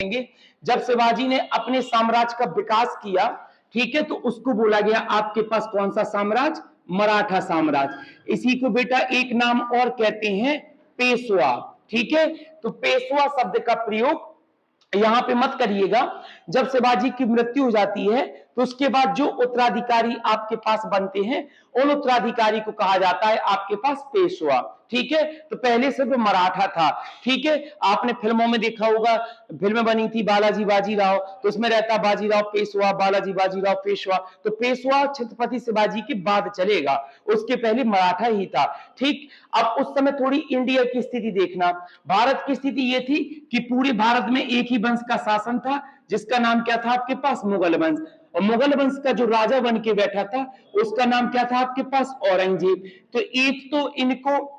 जब शिवाजी ने अपने साम्राज्य का विकास किया, ठीक है, तो उसको बोला गया आपके पास कौन सा साम्राज्य? मराठा साम्राज्य। इसी को बेटा एक नाम और कहते हैं पेशवा। ठीक है, तो पेशवा शब्द का प्रयोग यहां पे मत करिएगा। जब शिवाजी की मृत्यु हो जाती है तो उसके बाद जो उत्तराधिकारी आपके पास बनते हैं उन उत्तराधिकारी को कहा जाता है आपके पास पेशवा। ठीक है, तो पहले सिर्फ मराठा था। ठीक है, आपने फिल्मों में देखा होगा, फिल्में बनी थी बालाजी बाजीराव, तो उसमें रहता बाजीराव पेशवा, बालाजी बाजीराव पेशवा। तो पेशवा छत्रपति शिवाजी के बाद चलेगा, उसके पहले मराठा ही था। ठीक, अब उस समय थोड़ी इंडिया की स्थिति देखना। भारत की स्थिति यह थी कि पूरे भारत में एक ही वंश का शासन था, जिसका नाम क्या था आपके पास? मुगल वंश। और मुगल वंश का जो राजा बन के बैठा था उसका नाम क्या था आपके पास? औरंगजेब। तो एक तो इनको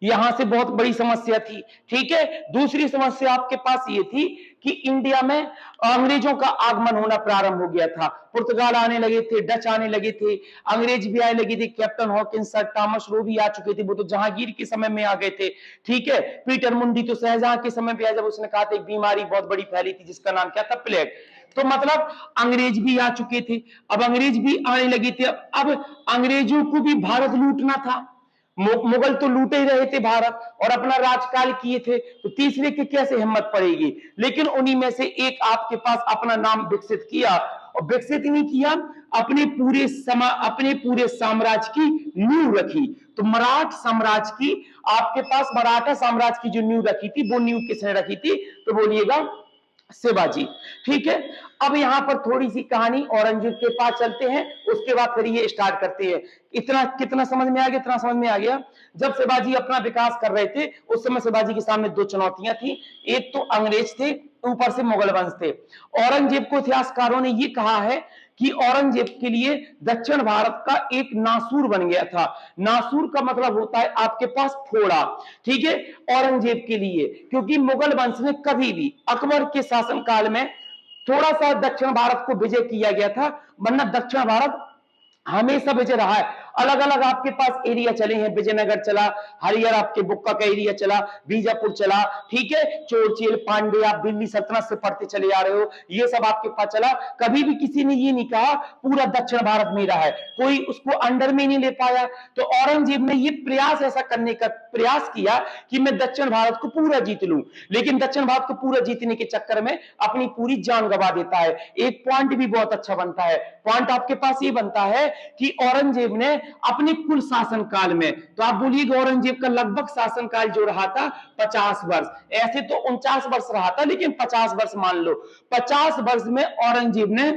यहां से बहुत बड़ी समस्या थी। ठीक है, दूसरी समस्या आपके पास ये थी कि इंडिया में अंग्रेजों का आगमन होना प्रारंभ हो गया था। पुर्तगाल आने लगे थे, डच आने लगे थे, अंग्रेज भी आने लगे थे। Captain Hawkins, sir Thomas Roe भी आ चुके थे, वो तो जहांगीर के समय में आ गए थे। ठीक है, पीटर मुंडी तो शाहजहां के समय पे आया, जब उसने कहा था एक बीमारी बहुत बड़ी फैली थी जिसका नाम क्या था? प्लेग। तो मतलब अंग्रेज भी आ चुके थे, अब अंग्रेज भी आने लगे थे। अब अंग्रेजों को भी भारत लूटना था। मुगल तो लूटे ही रहे थे भारत और अपना राजकाल किए थे, तो तीसरे की कैसे हिम्मत पड़ेगी। लेकिन उन्हीं में से एक आपके पास अपना नाम विकसित किया, और विकसित नहीं किया, अपने पूरे साम्राज्य की नींव रखी। तो मराठ साम्राज्य की आपके पास, मराठा साम्राज्य की जो नींव रखी थी, वो नींव किसने रखी थी? तो बोलिएगा शिवाजी। ठीक है, अब यहां पर थोड़ी सी कहानी औरंगजेब के पास चलते हैं, उसके बाद फिर ये स्टार्ट करते हैं। इतना कितना समझ में आ गया? इतना समझ में आ गया। जब शिवाजी अपना विकास कर रहे थे उस समय शिवाजी के सामने दो चुनौतियां थी, एक तो अंग्रेज थे, ऊपर से मुगल वंश थे। औरंगजेब को इतिहासकारों ने यह कहा है कि औरंगजेब के लिए दक्षिण भारत का एक नासूर बन गया था। नासूर का मतलब होता है आपके पास फोड़ा। ठीक है, औरंगजेब के लिए, क्योंकि मुगल वंश ने कभी भी अकबर के शासनकाल में थोड़ा सा दक्षिण भारत को विजय किया गया था, वरना दक्षिण भारत हमेशा विजय रहा है। अलग अलग आपके पास एरिया चले हैं, विजयनगर चला, हरियर आपके बुक्का का एरिया चला, बीजापुर चला। ठीक है, चोरचेल, पांडे, आप दिल्ली सल्तनत से पढ़ते चले आ रहे हो, ये सब आपके पास चला। कभी भी किसी ने ये नहीं कहा पूरा दक्षिण भारत में रहा है, कोई उसको अंडर में नहीं ले पाया। तो औरंगजेब ने ये प्रयास ऐसा करने का प्रयास किया कि मैं दक्षिण भारत को पूरा जीत लूं, लेकिन दक्षिण भारत को पूरा जीतने के चक्कर में अपनी पूरी जान गंवा देता है। एक पॉइंट भी बहुत अच्छा बनता है, पॉइंट आपके पास ये बनता है कि औरंगजेब ने अपने कुल शासनकाल में, तो आप बोलिएगा औरंगजेब का लगभग शासनकाल जो रहा था 50 वर्ष, ऐसे तो 49 वर्ष रहा था, लेकिन 50 वर्ष मान लो। 50 वर्ष में औरंगजेब ने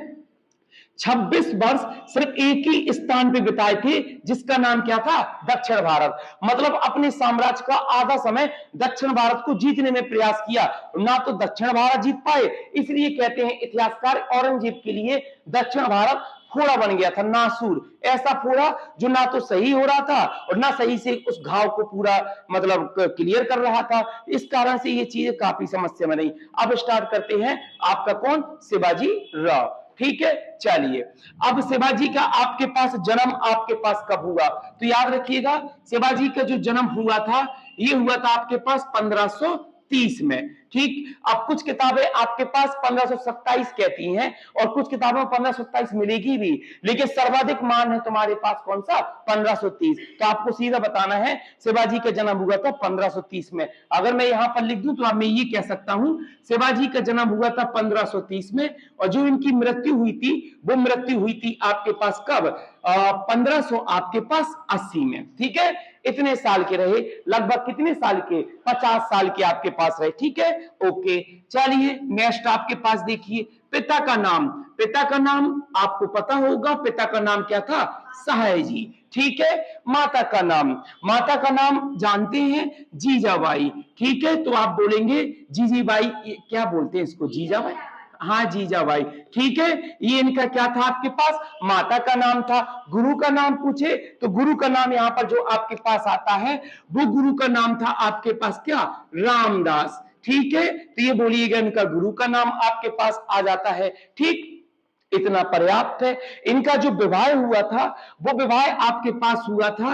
26 वर्ष सिर्फ एक ही स्थान पे बिताए थे, जिसका नाम क्या था? दक्षिण भारत। मतलब अपने साम्राज्य का आधा समय दक्षिण भारत को जीतने में प्रयास किया, ना तो दक्षिण भारत जीत पाए। इसलिए कहते हैं इतिहासकार, औरंगजेब के लिए दक्षिण भारत फोड़ा बन गया था, नासूर। ऐसा फोड़ा जो ना तो सही हो रहा था और ना सही से उस घाव को पूरा मतलब क्लियर कर रहा था। इस कारण से ये चीजें काफी समस्या में नहीं। अब स्टार्ट करते हैं आपका कौन? शिवाजी राव। ठीक है, चलिए। अब शिवाजी का आपके पास जन्म आपके पास कब हुआ? तो याद रखिएगा, शिवाजी का जो जन्म हुआ था ये हुआ था आपके पास 1530 में। ठीक, अब कुछ किताबें आपके पास 1527 कहती हैं और कुछ किताबों में 1527 मिलेगी भी, लेकिन सर्वाधिक मान है तुम्हारे पास कौन सा? 1530। तो आपको सीधा बताना है शिवाजी का जन्म हुआ था 1530 में। अगर मैं यहां पर लिख दूं तो मैं ये कह सकता हूं शिवाजी का जन्म हुआ था 1530 में, और जो इनकी मृत्यु हुई थी वो मृत्यु हुई थी आपके पास कब? 1500 आपके पास 80 में। ठीक है, इतने साल के रहे, लगभग कितने साल के? 50 साल के आपके पास रहे। ठीक है, ओके। चलिए नेक्स्ट आपके पास देखिए, पिता का नाम। पिता का नाम आपको पता होगा, पिता का नाम क्या था? सहायजी। ठीक है, माता का नाम, माता का नाम जानते हैं? जीजाबाई। ठीक है, तो आप बोलेंगे जीजीबाई, क्या बोलते हैं इसको? जीजाबाई। हाँ, जीजाबाई। ठीक है, ये इनका क्या था आपके पास? माता का नाम था। गुरु का नाम पूछे तो गुरु का नाम यहां पर जो आपके पास आता है वो गुरु का नाम था आपके पास क्या? रामदास। ठीक है, तो ये बोलिएगा इनका गुरु का नाम आपके पास आ जाता है। ठीक, इतना पर्याप्त है। इनका जो विवाह हुआ था वो विवाह आपके पास हुआ था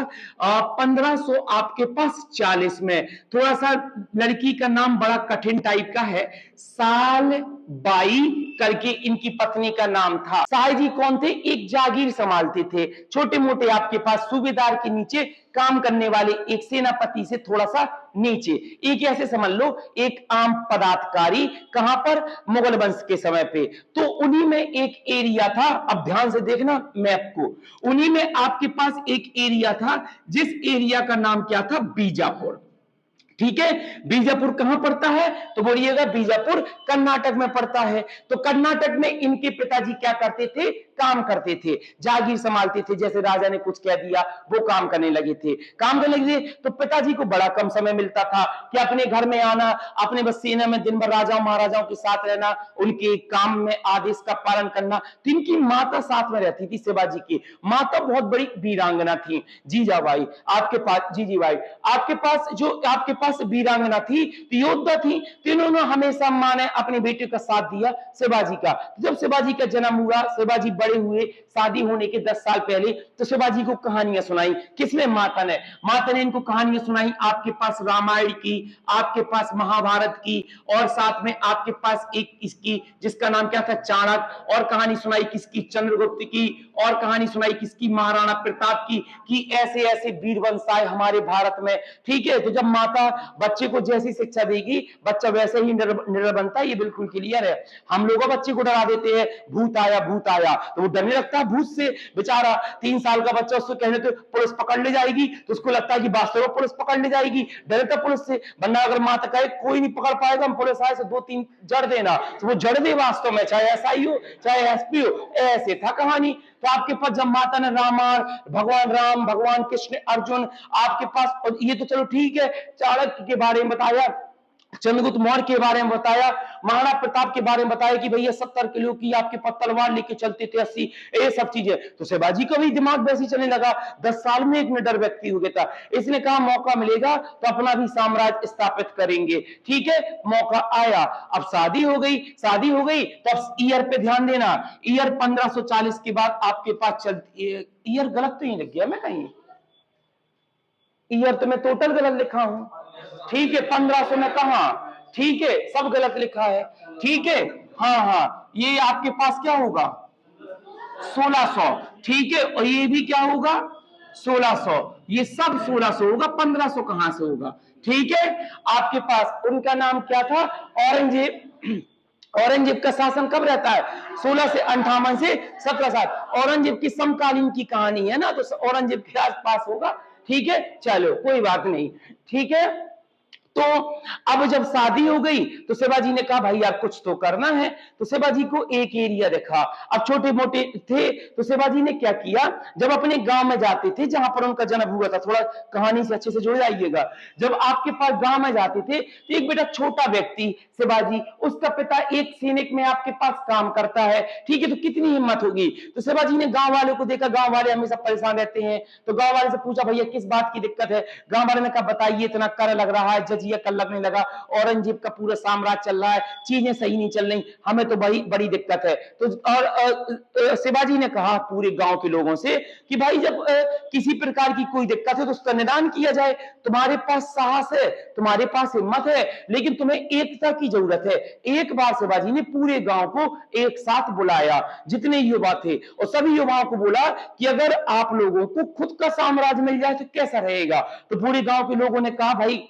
1500 आपके पास 40 में। थोड़ा सा लड़की का नाम बड़ा कठिन टाइप का है, साल बाई करके इनकी पत्नी का नाम था। साई जी कौन थे? एक जागीर संभालते थे, छोटे मोटे आपके पास सूबेदार के नीचे काम करने वाले, एक सेनापति से थोड़ा सा नीचे, एक ऐसे समझ लो एक आम पदाधिकारी। कहां पर? मुगल वंश के समय पे। तो उन्हीं में एक एरिया था, अब ध्यान से देखना मैप को, उन्हीं में आपके पास एक एरिया था जिस एरिया का नाम क्या था? बीजापुर। ठीक है, बीजापुर कहां पड़ता है? तो बोलिएगा बीजापुर कर्नाटक में पड़ता है। तो कर्नाटक में इनके पिताजी क्या करते थे? काम करते थे, जागीर संभालते थे। जैसे राजा ने कुछ कह दिया वो काम करने लगे थे, काम करने लगे थे। तो पिताजी को बड़ा कम समय मिलता था कि अपने घर में आना, अपने बस सेना में दिन भर राजाओं महाराजाओं के साथ रहना, उनके काम में आदेश का पालन करना। तो इनकी माता साथ में रहती थी, शिवाजी की माता बहुत बड़ी वीरांगना थी। जीजा भाई आपके पास, जी जी भाई आपके पास, जो आपके पास वीरांगना थी, योद्धा थी, तो इन्होंने हमेशा मां ने अपने बेटे का साथ दिया शिवाजी का। जब शिवाजी का जन्म हुआ, शिवाजी बड़े हुए, शादी होने के 10 साल पहले, तो शिवाजी को कहानियां सुनाई। किसने? माता ने। माता ने इनको कहानियां सुनाई, आपके पास रामायण की, आपके पास महाभारत की, और साथ में आपके पास एक इसकी जिसका नाम क्या था? चाणक्य। और कहानी सुनाई किसकी? चंद्रगुप्त की। और कहानी सुनाई किसकी? महाराणा प्रताप की, कि ऐसे ऐसे वीर वंश आए हमारे भारत में। ठीक है, तो जब माता बच्चे को जैसी शिक्षा देगी बच्चा वैसे ही निर्भर बनता है। ये बिल्कुल क्लियर है। हम लोग बच्चे को डरा देते हैं, भूत आया भूत आया, तो वो डरने लगता है भूत से। बेचारा 3 साल का बच्चा, उसको कहने तो पुलिस पकड़ ले जाएगी, तो उसको लगता है कि वास्तव में पुलिस पकड़ ले जाएगी, डरता पुलिस से। वरना अगर माता कहे कोई नहीं पकड़ पाएगा, हम पुलिस आए से 2-3 जड़ देना, तो वो जड़ दे वास्तव में, चाहे एसआई हो चाहे एसपी हो। ऐसे था कहानी। तो आपके पास जब माता ने रामायण, भगवान राम, भगवान कृष्ण, अर्जुन, आपके पास, और ये तो चलो ठीक है, चाणक्य के बारे में बताया, चंद्रगुप्त मौर्य के बारे में बताया, महाराणा प्रताप के बारे में बताया कि भैया 70 किलो की आपके पास तलवार लेके चलते थे, 80, ये सब चीजें। तो शिवाजी का भी दिमाग वैसे चलने लगा। 10 साल में एक निडर व्यक्ति हो गया था। इसने कहा मौका मिलेगा तो अपना भी साम्राज्य स्थापित करेंगे। ठीक है, मौका आया। अब शादी हो गई, शादी हो गई, तो अब ईयर पे ध्यान देना। ईयर 1540 के बाद आपके पास चलती, ईयर गलत तो नहीं लग गया मैं कहीं? ईयर तो मैं टोटल गलत लिखा हूं। ठीक है, 1500 में कहा? ठीक है, सब गलत लिखा है। ठीक है, हाँ हाँ, ये आपके पास क्या होगा? 1600। ठीक है, और ये भी क्या होगा? 1600। ये सब 1600 होगा, 1500 कहां से होगा? ठीक है, आपके पास उनका नाम क्या था? औरंगजेब। औरंगजेब का शासन कब रहता है? 16 से 58 से 17 साल। औरंगजेब की समकालीन की कहानी है ना, तो औरंगजेब के आसपास होगा। ठीक है, चलो कोई बात नहीं। ठीक है, तो अब जब शादी हो गई तो शिवाजी ने कहा भाई यार कुछ तो करना है। तो शिवाजी को एक एरिया देखा। अब छोटे मोटे थे, तो शिवाजी ने क्या किया, जब अपने गांव में जाते थे जहां पर उनका जन्म हुआ था, थोड़ा कहानी से अच्छे से जुड़ जाइएगा। जब आपके पास गांव में जाते थे तो एक बेटा छोटा व्यक्ति शिवाजी, उसका पिता एक सैनिक में आपके पास काम करता है। ठीक है, तो कितनी हिम्मत होगी। तो शिवाजी ने गांव वालों को देखा, गांव वाले हमेशा परेशान रहते हैं, तो गांव वाले से पूछा भैया किस बात की दिक्कत है? गांव वाले ने कहा बताइए, इतना कर लग रहा है, जजिया कर लगने लगा, औरंगजेब का पूरा साम्राज्य चल रहा है, चीजें सही नहीं चल रही, हमें तो बड़ी बड़ी दिक्कत है। तो और शिवाजी ने कहा पूरे गांव के लोगों से कि भाई जब किसी प्रकार की कोई दिक्कत है तो उसका निदान किया जाए। तुम्हारे पास साहस है, तुम्हारे पास हिम्मत है, लेकिन तुम्हें एकता की जरूरत है। एक बार शिवाजी ने पूरे गांव को एक साथ बुलाया, जितने युवा थे, और सभी युवाओं को बोला कि अगर आप लोगों को खुद का साम्राज्य मिल जाए तो कैसा रहेगा? तो पूरे गांव के लोगों ने कहा भाई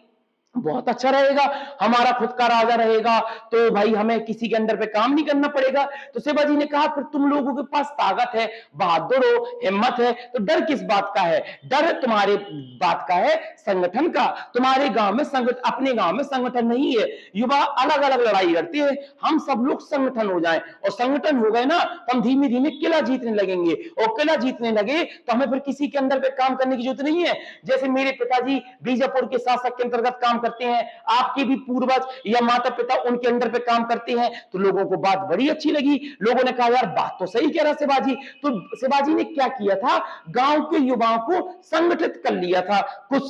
बहुत अच्छा रहेगा, हमारा खुद का राजा रहेगा, तो भाई हमें किसी के अंडर पे काम नहीं करना पड़ेगा। तो शिवाजी ने कहा फिर तुम लोगों के पास ताकत है, बहादुर हो, हिम्मत है, तो डर किस बात का है? डर तुम्हारे बात का है, संगठन का। तुम्हारे गांव में संगठन, अपने गांव में संगठन नहीं है, युवा अलग अलग लड़ाई लड़ते हैं, हम सब लोग संगठन हो जाएं, और संगठन हो गए ना तो हम धीमे धीमे किला जीतने लगेंगे, और किला जीतने लगे तो हमें फिर किसी के अंदर पे काम करने की जरूरत नहीं है। जैसे मेरे पिताजी बीजापुर के शासक के अंतर्गत काम करते हैं, आपके भी पूर्वज या माता पिता उनके अंडर पे काम करते हैं, तो लोगों को बात बड़ी अच्छी लगी। लोगों ने कहा यार बात तो सही कह रहा शिवाजी। तो शिवाजी ने क्या किया था, गांव के युवाओं को संगठित कर लिया था, कुछ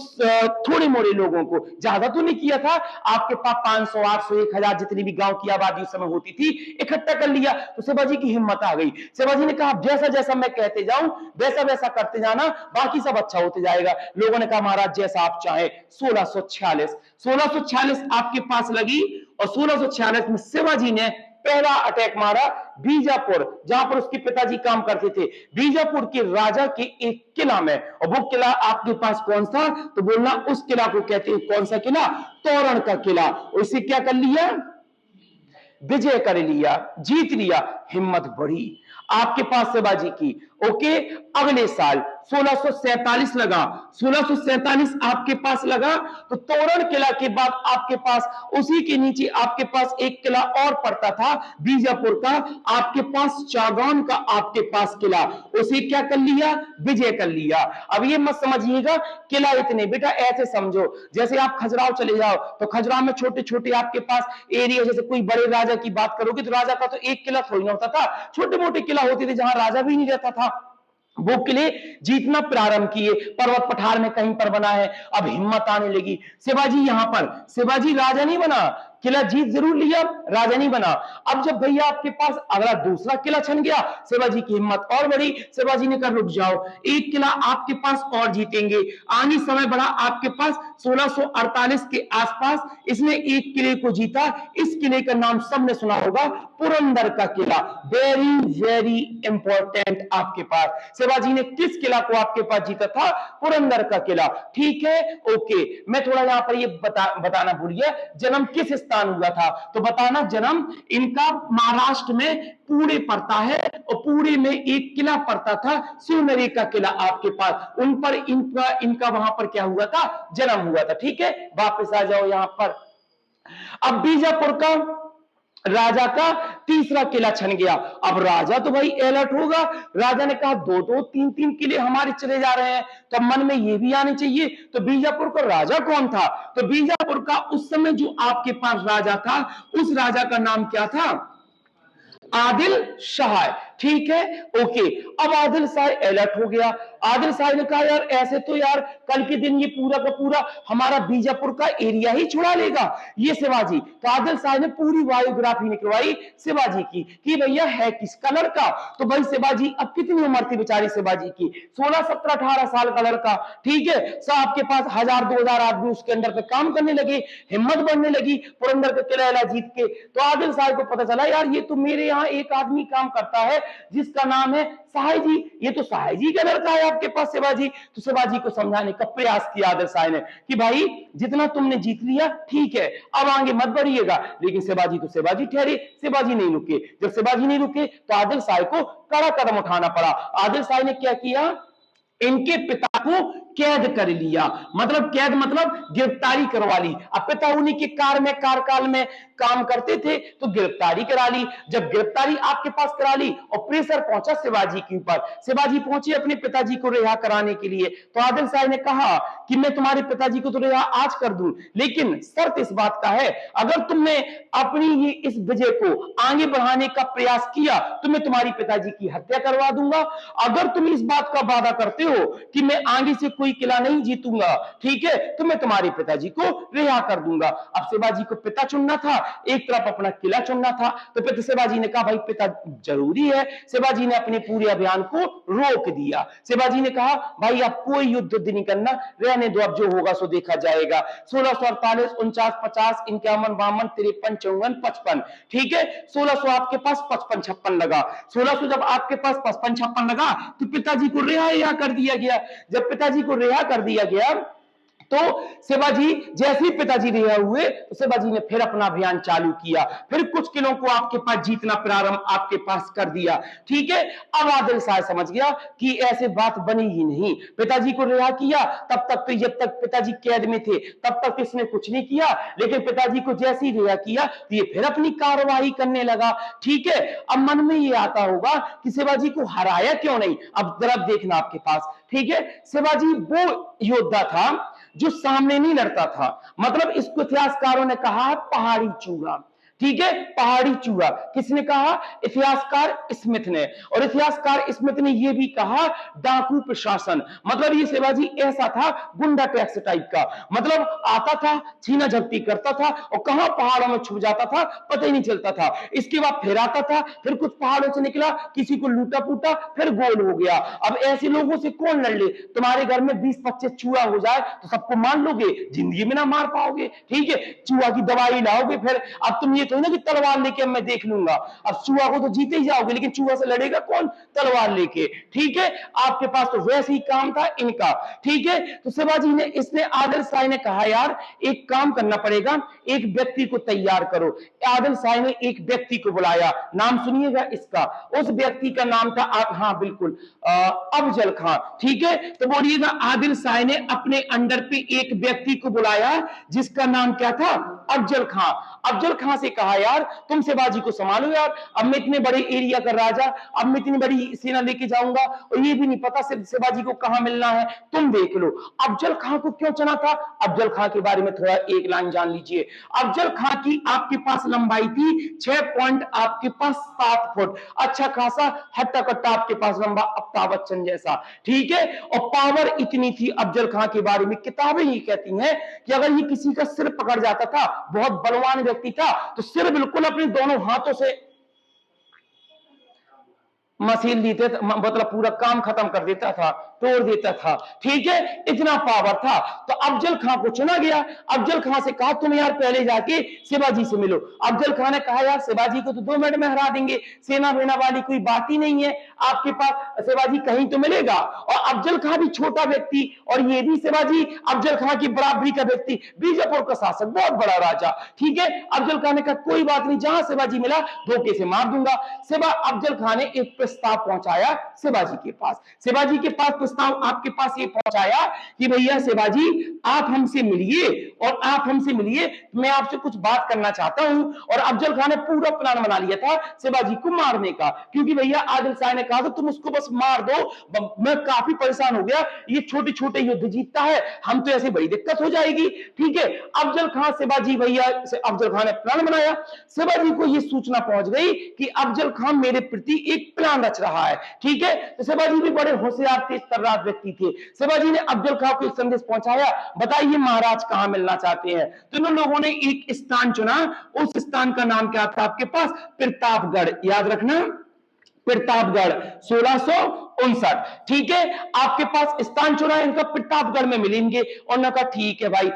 थोड़े मोड़े लोगों को, ज्यादा तो नहीं किया था, आपके पास 500 800 1000 जितनी भी गांव की आबादी उस समय होती थी इकट्ठा कर लिया। तो शिवाजी की हिम्मत आ गई। शिवाजी ने कहा जैसा जैसा मैं कहते जाऊं वैसा वैसा करते जाना, बाकी सब अच्छा होते जाएगा। लोगों ने कहा महाराज जैसा आप चाहे। 1646 आपके पास लगी और 1646 में शिवाजी ने पहला अटैक मारा बीजापुर, जहां पर उसके पिताजी काम करते थे, बीजापुर के राजा के एक किला में। और वो किला आपके पास कौन सा, तो बोलना उस किला को कहते हैं कौन सा किला, तोरण का किला। उसे क्या कर लिया, विजय कर लिया, जीत लिया। हिम्मत बढ़ी आपके पास शिवाजी की। ओके, अगले साल 1647 लगा, 1647 आपके पास लगा, तो तोरण किला के बाद आपके पास उसी के नीचे आपके पास एक किला और पड़ता था बीजापुर का, आपके पास चागौन का आपके पास किला, उसे क्या कर लिया, विजय कर लिया। अब ये मत समझिएगा किला इतने, बेटा ऐसे समझो जैसे आप खजुराहो चले जाओ तो खजुराहो में छोटे छोटे आपके पास एरिया, जैसे कोई बड़े राजा की बात करोगे तो राजा का तो एक किला थोड़ी ना होता था, छोटे मोटे किला होते थे जहां राजा भी नहीं रहता था। वो किले जीतना प्रारंभ किए, पर्वत पठार में कहीं पर बना है। अब हिम्मत आने लगी शिवाजी, यहां पर शिवाजी राजा नहीं बना, किला जीत जरूर लिया, राजा नहीं बना। अब जब भैया आपके पास अगला दूसरा किला छन गया, शिवाजी की हिम्मत और बढ़ी। शिवाजी ने कहा रुक जाओ, एक किला आपके पास और जीतेंगे। आगे समय बढ़ा आपके पास 1648 के आसपास इसने एक किले को जीता। इस किले का नाम सबने सुना होगा, पुरंदर का किला। वेरी वेरी इंपॉर्टेंट आपके पास, शिवाजी ने किस किला को आपके पास जीता था, पुरंदर का किला। ठीक है, ओके। मैं थोड़ा यहां पर ये बताना भूल गया, जन्म किस स्थान हुआ था, तो बताना जन्म इनका महाराष्ट्र में पुणे पड़ता है, और पुणे में एक किला पड़ता था शिवनेरी का किला आपके पास, उन पर इनका वहां पर क्या हुआ था, जन्म हुआ था। ठीक है, वापस आ जाओ यहां पर। अब बीजापुर का राजा का तीसरा किला छन गया। अब राजा तो भाई अलर्ट होगा, राजा ने कहा दो दो तीन तीन किले हमारे चले जा रहे हैं, तो मन में ये भी आने चाहिए, तो बीजापुर का राजा कौन था, तो बीजापुर का उस समय जो आपके पास राजा था, उस राजा का नाम क्या था, आदिल शाह। ठीक है, ओके। अब आदिल शाह अलर्ट हो गया। आदिल शाह ने कहा यार ऐसे तो यार कल के दिन ये पूरा का पूरा हमारा बीजापुर का एरिया ही छुड़ा लेगा ये शिवाजी। तो आदिल शाह ने पूरी बायोग्राफी निकलवाई शिवाजी की कि भैया है किस कलर का, तो भाई शिवाजी अब कितनी उम्र थी बेचारी शिवाजी की, 16 17 18 साल का लड़का। ठीक है, सब आपके पास 1000 2000 आदमी उसके अंदर पे काम करने लगे, हिम्मत बढ़ने लगी पुरंदर का किला जीत के। तो आदिल शाह को पता चला यार ये तो मेरे यहाँ एक आदमी काम करता है जिसका नाम है सहाय जी, ये तो सहाय जी का लड़का है आपके पास शिवाजी। तो शिवाजी को समझाने का प्रयास किया आदिल शाह ने कि भाई जितना तुमने जीत लिया ठीक है, अब आगे मत बढ़िएगा। लेकिन शिवाजी तो शिवाजी ठहरे, शिवाजी नहीं रुके। जब शिवाजी नहीं रुके तो आदिल शाह को कड़ा कदम उठाना पड़ा। आदिल शाह ने क्या किया, इनके पिता को कैद कर लिया, मतलब कैद मतलब गिरफ्तारी करवा ली। अब पिता उन्हीं के कार्यकाल में काम करते थे तो गिरफ्तारी करा ली। जब गिरफ्तारी आपके पास करा ली और प्रेशर पहुंचा शिवाजी के ऊपर, शिवाजी पहुंचे अपने पिताजी को रिहा कराने के लिए, तो आदिल शाह ने कहा कि मैं तुम्हारे पिताजी को तो रिहा आज कर दूं, लेकिन शर्त इस बात का है अगर तुमने अपनी ये इस विजय को आगे बढ़ाने का प्रयास किया तो मैं तुम्हारी पिताजी की हत्या करवा दूंगा। अगर तुम इस बात का वादा करते हो कि मैं आगे से कोई किला नहीं जीतूंगा, ठीक है, तो मैं तुम्हारे पिताजी को रिहा कर दूंगा। अब शिवाजी को पिता चुनना था, एक तरफ अपना किला चुनना था, तो पिता शिवाजी ने कहा भाई पिता जरूरी है। शिवाजी ने अपने पूरे अभियान को रोक दिया। शिवाजी ने कहा भाई अब कोई युद्ध नहीं करना, रहने दो, अब जो होगा सो देखा जाएगा। 1648 49 50 51 52 53 54 55, ठीक है, 1600 आपके पास 55 56 लगा। 1600 जब आपके पास 55 56 लगा तो पिताजी को रिहा कर दिया गया। जब पिताजी को रिहा कर दिया गया तो शिवाजी जैसे ही पिताजी रिहा हुए तो शिवाजी ने फिर अपना अभियान चालू किया, फिर कुछ किलों को आपके पास जीतना प्रारंभ आपके पास कर दिया। ठीक है, अब आदिल शाह समझ गया कि ऐसे बात बनी ही नहीं। पिताजी को रिहा किया, तब तक तो जब तक पिताजी कैद में थे तब तक इसने कुछ नहीं किया, लेकिन पिताजी को जैसे ही रिहा किया तो ये फिर अपनी कार्रवाई करने लगा। ठीक है, अब मन में ये आता होगा कि शिवाजी को हराया क्यों नहीं। अब जरा देखना आपके पास, ठीक है, शिवाजी वो योद्धा था जो सामने नहीं लड़ता था, मतलब इसको इतिहासकारों ने कहा पहाड़ी चूहा। ठीक है, पहाड़ी चूहा किसने कहा? इतिहासकार स्मिथ ने। और इतिहासकार स्मिथ ने यह भी कहा डाकू प्रशासन, मतलब ये शिवाजी ऐसा था गुंडा टैक्स टाइप का, मतलब आता था, छीना झपटी करता था और कहां पहाड़ों में छुप जाता था पता ही नहीं चलता था। इसके बाद फिर आता था, फिर कुछ पहाड़ों से निकला, किसी को लूटा पूटा, फिर गोल हो गया। अब ऐसे लोगों से कौन लड़ ले? तुम्हारे घर में 20-25 चूहा हो जाए तो सबको मान लोगे? जिंदगी में ना मार पाओगे। ठीक है, चूहा की दवाई लाओगे, फिर अब तुम ये तो ना कि तलवार लेके मैं देख लूंगा, अब चूहा को तो जीते ही जाओगे, लेकिन चूहा से लड़ेगा कौन? तलवार लेके। ठीक है, आपके पास तो वैसे ही काम था इनका। ठीक है, तो शिवाजी ने, इसने आदिल शाही ने कहा यार एक काम करना पड़ेगा, एक व्यक्ति को तैयार करो। आदिल शाही ने एक व्यक्ति को बुलाया, नाम सुनिएगा इसका, उस व्यक्ति का नाम था, आप हाँ बिल्कुल, अफजल खां। ठीक है, तो बोलिएगा आदिल शाही ने अपने अंडर पे एक व्यक्ति को बुलाया जिसका नाम क्या था? अफजल खां। अफजल खां से कहा यार तुम शिवाजी को संभालो यार, अब मैं इतने बड़े एरिया का राजा, अब मैं इतनी बड़ी सेना लेके जाऊंगा और ये भी नहीं पता शिवाजी को कहां मिलना है, तुम देख लो। अफजल खां को क्यों चुना था? अफजल खां के बारे में थोड़ा एक लाइन जान लीजिए। अफजल खां की आपके पास लंबाई थी 6 पॉइंट आपके पास 7 फुट, अच्छा खासा हट्टा कट्टा आपके पास लंबा, अमिताभ बच्चन जैसा। ठीक है, और पावर इतनी थी अफजल खां के बारे में, किताबें ही कहती हैं कि अगर ये किसी का सिर पकड़ जाता था, बहुत बलवान व्यक्ति था, तो सिर बिल्कुल अपने दोनों हाथों से मशीन देते, मतलब पूरा काम खत्म कर देता था, तोड़ देता था। ठीक है, इतना पावर था। तो अफजल खां को चुना गया। अफजल खां से कहा तुम यार पहले जाके शिवाजी से मिलो। अफजल खां ने कहा यार शिवाजी को तो 2 मिनट में हरा देंगे, सेना वेना वाली कोई बात ही नहीं है, आपके पास शिवाजी कहीं तो मिलेगा। और अफजल खां भी छोटा व्यक्ति, और ये भी शिवाजी अफजल खां की बराबरी का व्यक्ति, बीजापुर का शासक, बहुत बड़ा राजा। ठीक है, अफजल खां ने कहा कोई बात नहीं, जहां शिवाजी मिला धोखे से मार दूंगा। अफजल खां ने एक प्रस्ताव पहुंचाया शिवाजी के पास। शिवाजी के पास प्रस्ताव आपके पास ये पहुंचाया कि भैया शिवाजी आप हमसे मिलिए, और आप हमसे मिलिए, मैं आपसे कुछ बात करना चाहता हूं। और अफजल खान ने पूरा प्लान बना लिया था शिवाजी को मारने का, क्योंकि भैया आदिल शाह ने कहा था तुम उसको बस मार दो, मैं काफी परेशान हो गया, ये छोटे छोटे युद्ध जीतता है, हम तो ऐसे बड़ी दिक्कत हो जाएगी। ठीक है, अफजल खान शिवाजी भैया अफजल खान ने प्लान बनाया। शिवाजी को यह सूचना पहुंच गई कि अफजल खान मेरे प्रति एक प्लान रच रहा है। ठीक है, तो शिवाजी भी बड़े होशियार तेज तर्रार व्यक्ति थे। शिवाजी ने अफजल खान को एक संदेश पहुंचाया, बताइए महाराज कहां मिलना चाहते हैं। तो इन लोगों ने एक स्थान चुना, उस स्थान का नाम क्या था आपके पास? प्रतापगढ़, याद रखना, प्रतापगढ़ 1659। ठीक है, आपके पास स्थान चुना इनका, प्रतापगढ़ में मिलेंगे। और ना कहा ठीक है भाई।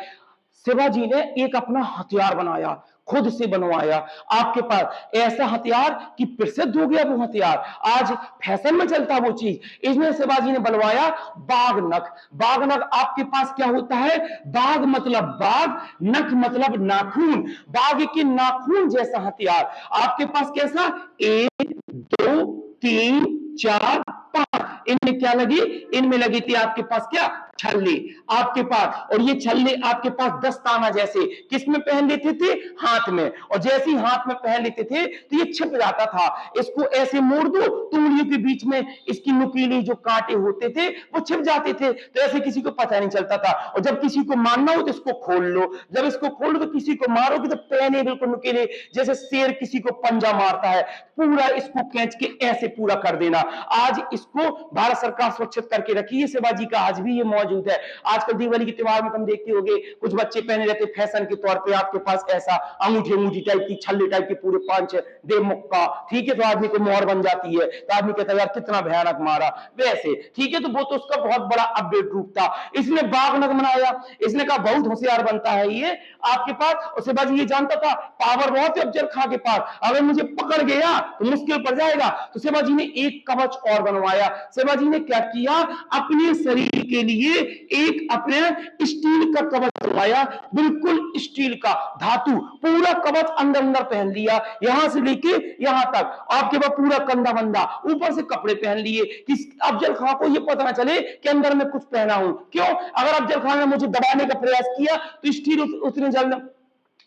शिवाजी ने एक अपना हथियार बनाया, खुद से बनवाया। आपके पास ऐसा हथियार कि प्रसिद्ध हो गया वो हथियार, आज फैशन में चलता वो चीज, इसमें शिवाजी ने बनवाया बाघ नख। बाघ नख आपके पास क्या होता है? बाघ मतलब बाघ, नख मतलब नाखून, बाघ के नाखून जैसा हथियार आपके पास। कैसा? 1 2 3 4 5, इनमें क्या लगी? इनमें लगी थी आपके पास क्या? छल्ले आपके पास। और ये छल्ले आपके पास दस्ताना जैसे किसमें पहन लेते थे? हाथ में। और जैसे ही हाथ में पहन लेते थे तो ये छिप जाता था। इसको ऐसे मोड़ दो तो उंगलियों के बीच में इसकी नुकीली जो कांटे होते थे वो छिप जाते थे, तो ऐसे किसी को पता नहीं चलता था। और जब किसी को मारना हो तो इसको खोल लो, जब इसको खोल लो तो किसी को मारोगे तो पहने बिल्कुल नुकीले, जैसे शेर किसी को पंजा मारता है, पूरा इसको खींच के ऐसे पूरा कर देना। आज इसको भारत सरकार सुरक्षित करके रखी है, शिवाजी का आज भी ये मौजूद है। आजकल दिवाली के त्योहार में तुम देखते होगे कुछ बच्चे पहने रहते फैशन के तौर पे, आपके पास ऐसा अंगूठी अंगूठी टाइप की, छल्ले टाइप के पूरे 5 देव मुक्का। ठीक है, तो आदमी को मोहर बन जाती है, तो आदमी कहता है यार कितना भयानक मारा, वैसे। ठीक है, तो वो तो उसका बहुत बड़ा अपडेट रूप था। इसने बाघ नग बनाया, इसने कहा बहुत होशियार बनता है ये आपके पास। और शिवाजी ये जानता था पावर बहुत है अफजल खां के पास, अगर मुझे पकड़ गया तो मुश्किल पड़ जाएगा। तो शिवाजी ने एक कवच और बनवाया। शिवाजी ने क्या किया? अपने शरीर के लिए एक अपने स्टील का कवच बनवाया, बिल्कुल स्टील का, धातु, पूरा कवच अंदर अंदर पहन लिया, यहां से लेके यहां तक आपके पास पूरा कंधा बंधा, ऊपर से कपड़े पहन लिए कि अफजल खां को यह पता ना चले कि अंदर में कुछ पहना हूं। क्यों? अगर अफजल खान ने मुझे दबाने का प्रयास किया तो स्टील उतने जल्द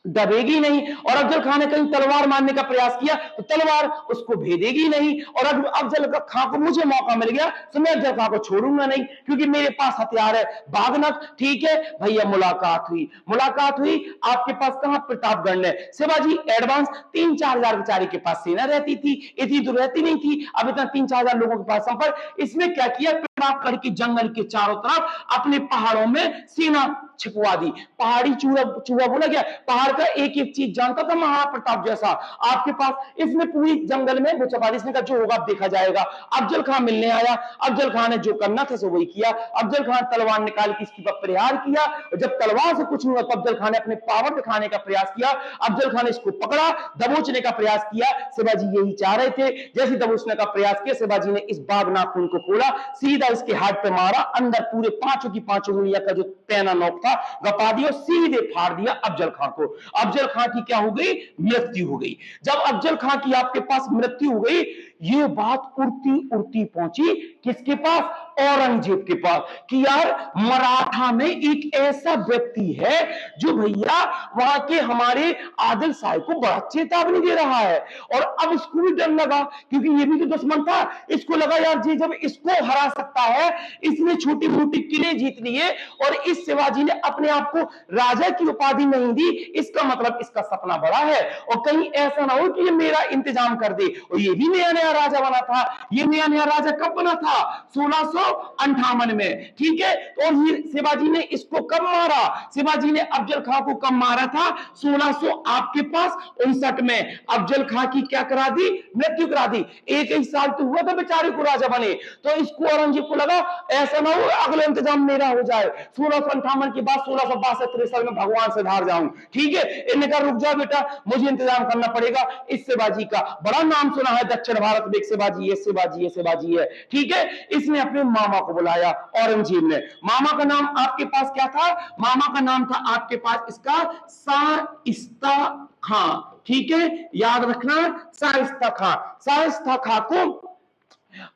दबेगी नहीं। और अफजल खान ने कहीं तलवार मारने का प्रयास किया तो तलवार उसको भेदेगी नहीं। और अगर अफजल खान को मुझे मौका मिल गया तो मैं अफजल खान को छोड़ूंगा नहीं, क्योंकि मेरे पास हथियार है भागना। ठीक है भैया, मुलाकात हुई। मुलाकात हुई आपके पास कहां? प्रतापगढ़ में। शिवाजी एडवांस 3-4 हजार बेचारे के पास सेना रहती थी, इतनी तो रहती नहीं थी। अब इतना 3-4 हजार लोगों के पास संपर्क। इसमें क्या किया? प्रतापगढ़ के जंगल के चारों तरफ अपने पहाड़ों में सेना छिपवा दी। पहाड़ी चूहा चूहा बोला गया, पहाड़ का एक एक चीज जानता था महाराणा प्रताप जैसा आपके पास। इसने पूरी जंगल में वो छपा दी। इसने कहा जो होगा देखा जाएगा। अफजल खान मिलने आया, अफजल खान ने जो करना था सो वही किया। अफजल खान तलवार निकाल के इसकी पर प्रहार किया। जब तलवार से कुछ नहीं हुआ तो अफजल खान ने अपने पावर दिखाने का प्रयास किया। अफजल खान ने इसको पकड़ा, दबोचने का प्रयास किया। शिवाजी यही चाह रहे थे। जैसे दबोचने का प्रयास किया, शिवाजी ने इस बाघ नाखून को खोला, सीधा इसके हाथ पे मारा, अंदर पूरे पांचों की पांचों उंगलियां का जो पैना नोक था गपा दिया, सीधे फाड़ दिया अफजल खान को। अफजल खान की क्या हो गई? मृत्यु हो गई। जब अफजल खान की आपके पास मृत्यु हो गई, ये बात उड़ती उड़ती पहुंची किसके पास? औरंगजेब के पास, कि यार मराठा में एक ऐसा व्यक्ति है जो भैया वहां के हमारे आदिल शाह को बड़ा चेतावनी दे रहा है। और अब इसको भी डर लगा, क्योंकि ये भी तो दुश्मन था। इसको लगा यार जी जब इसको हरा सकता है, इसने छोटी मोटी किले जीत लिए और इस शिवाजी ने अपने आप को राजा की उपाधि नहीं दी, इसका मतलब इसका सपना बड़ा है। और कहीं ऐसा ना हो कि ये मेरा इंतजाम कर दे। और ये भी नया नया राजा बना था। ये नया नया राजा कब बना था? 1658 में। ठीक है, तो शिवाजी ने इसको कब मारा? शिवाजी ने अफजल खान को कब मारा था? 1600 आपके पास 59 में। अफजल खान की क्या करा दी? मृत्यु करा दी। एक ही साल तो हुआ था बेचारे को राजा बने। तो इसको औरंगजेब को लगा ऐसा ना हो अगला इंतजाम मेरा हो जाए। 1658 के बाद 1662-63 में भगवान से धार जाऊं। ठीक है, इन्होंने कहा रुक जाओ बेटा, मुझे इंतजाम करना पड़ेगा। इस शिवाजी का बड़ा नाम सुना है दक्षिण भारत में, शिवाजी है, शिवाजी है, शिवाजी है। ठीक है, इसने अपने मामा को बुलाया औरंगजेब ने। मामा का नाम आपके पास क्या था? मामा का नाम था आपके पास इसका शाइस्ता खां। ठीक है, याद रखना, शाइस्ता खां। शाइस्ता खां को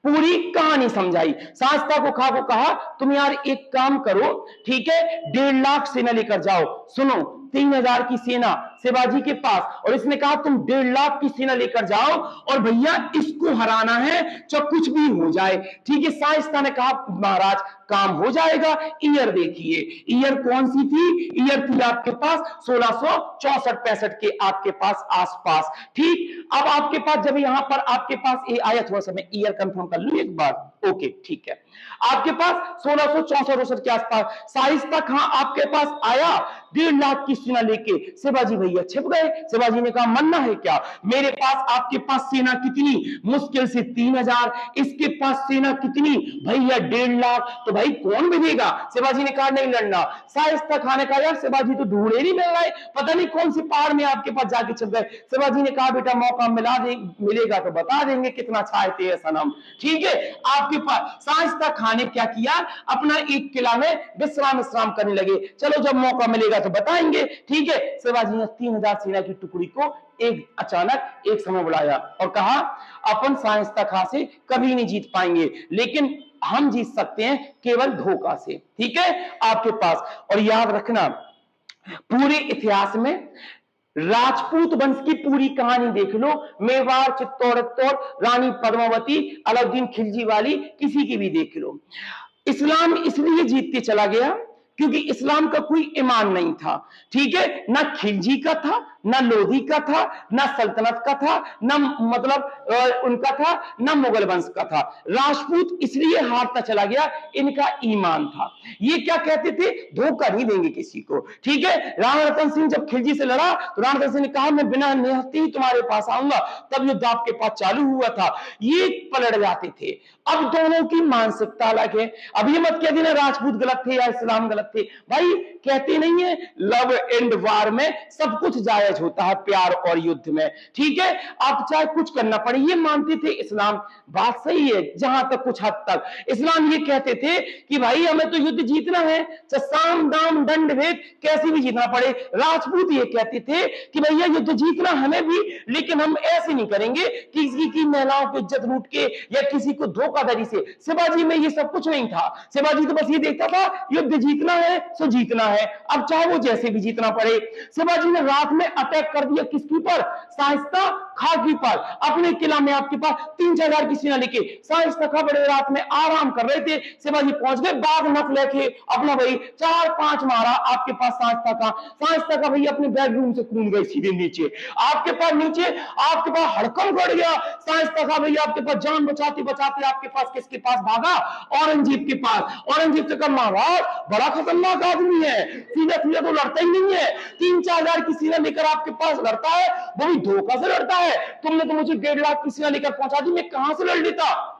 पूरी कहानी समझाई। शाइस्ता को खा को कहा तुम यार एक काम करो, ठीक है, 1.5 लाख सेना लेकर जाओ। सुनो, 3,000 की सेना शिवाजी के पास, और इसने कहा तुम 1.5 लाख की सेना लेकर जाओ और भैया इसको हराना है चाहे कुछ भी हो जाए। ठीक है, शाइस्ता ने कहा महाराज काम हो जाएगा। ईयर देखिए, ईयर कौन सी थी? ईयर थी आपके पास 1664-65 के आपके पास आसपास। ठीक, अब आपके पास जब यहां पर आपके पास ये आया, थोड़ा सा मैं ईयर कंफर्म कर लूं एक बार। ओके ठीक है, आपके पास 1664-65 के आसपास शाइस्ता खां आपके पास आया 1.5 लाख की सेना लेके। शिवाजी भैया छिप गए। शिवाजी ने कहा मरना है क्या? मेरे पास आपके पास सेना कितनी? मुश्किल से 3,000। इसके पास सेना कितनी? भैया 1.5 लाख। तो भाई कौन मिलेगा? शिवाजी ने कहा नहीं लड़ना। शाइस्ता खान ने कहा यार शिवाजी तो ढूंढे नहीं मिल रहे, पता नहीं कौन सी पहाड़ में आपके पास जाके छिप गए। शिवाजी ने कहा बेटा मौका मिलेगा तो बता देंगे कितना चाहते हैं सनम। ठीक है, आपके पास शाइस्ता खान ने क्या किया? अपना एक किला में विश्राम करने लगे। चलो जब मौका मिलेगा तो बताएंगे। ठीक है, शिवाजी ने 3,000 सेना की टुकड़ी को एक अचानक एक समय बुलाया और कहा अपन शाइस्ता खां से कभी नहीं जीत पाएंगे, लेकिन हम जीत सकते हैं केवल धोखा से। ठीक है, आपके पास। और याद रखना पूरे इतिहास में राजपूत वंश की पूरी कहानी देख लो, मेवाड़, चित्तौड़, रानी पद्मावती, अलाउद्दीन खिलजी वाली, किसी की भी देख लो। इस्लाम इसलिए जीतते चला गया क्योंकि इस्लाम का कोई ईमान नहीं था। ठीक है, ना खिलजी का था, ना लोधी का था, ना सल्तनत का था, ना मतलब उनका था, ना मुगल वंश का था। राजपूत इसलिए हारता चला गया, इनका ईमान था। ये क्या कहते थे? धोखा नहीं देंगे किसी को। ठीक है, राणा रतन सिंह जब खिलजी से लड़ा तो राणा रतन सिंह ने कहा मैं बिना निहत्ते ही तुम्हारे पास आऊंगा, तब युद्ध आपके पास चालू हुआ था। ये पलट जाते थे। अब दोनों की मानसिकता अलग है। अभी मत कह देना राजपूत गलत थे या इस्लाम गलत थे। भाई कहते नहीं है लव एंड वार में सब कुछ जाया जायज होता है प्यार और युद्ध में। ठीक है, आप चाहे कुछ करना पड़े, ये मानते थे इस्लाम। बात सही है जहां तक, कुछ हद तक इस्लाम ये कहते थे कि भाई हमें तो युद्ध जीतना है, चाहे साम दाम दंड भेद कैसे भी जीतना पड़े। राजपूत ये कहते थे कि भैया युद्ध जीतना हमें भी, लेकिन हम ऐसे नहीं करेंगे कि किसी की महिलाओं की इज्जत लूट के या किसी को धोखाधड़ी से। शिवाजी में ये सब कुछ नहीं था। शिवाजी तो बस ये देखता था युद्ध जीतना है सो जीतना है, अब चाहे वो जैसे भी जीतना पड़े। शिवाजी ने रात में अटैक कर दिया किसके पर? शाइस्ता खां के पर। अपने किला में आपके पास 3-4 की सेना लेके शाइस्ता खां बड़े रात में आराम कर रहे थे। शिवाजी पहुंच गए, बाग नख लेके अपना भाई 4-5 मारा आपके पास शाइस्ता खां। शाइस्ता खां भाई अपने बेडरूम से कूद गए सीधे नीचे। आपके पास नीचे आपके पास हड़कंप बढ़ गया। शाइस्ता खां भाई आपके पास जान बचाते बचाते आपके पास किसके पास भागा? औरंगजेब के पास। औरंगजेब से कहा महाराज बड़ा खतरनाक आदमी है, सीधा सीधा तो लड़ता ही नहीं है, 3-4 की सेना लेकर आपके पास लड़ता है, वो भी धोखा से लड़ता है। तुमने तो मुझे 1.5 लाख की सेना लेकर पहुंचा दी, मैं कहां से लड़ लेता,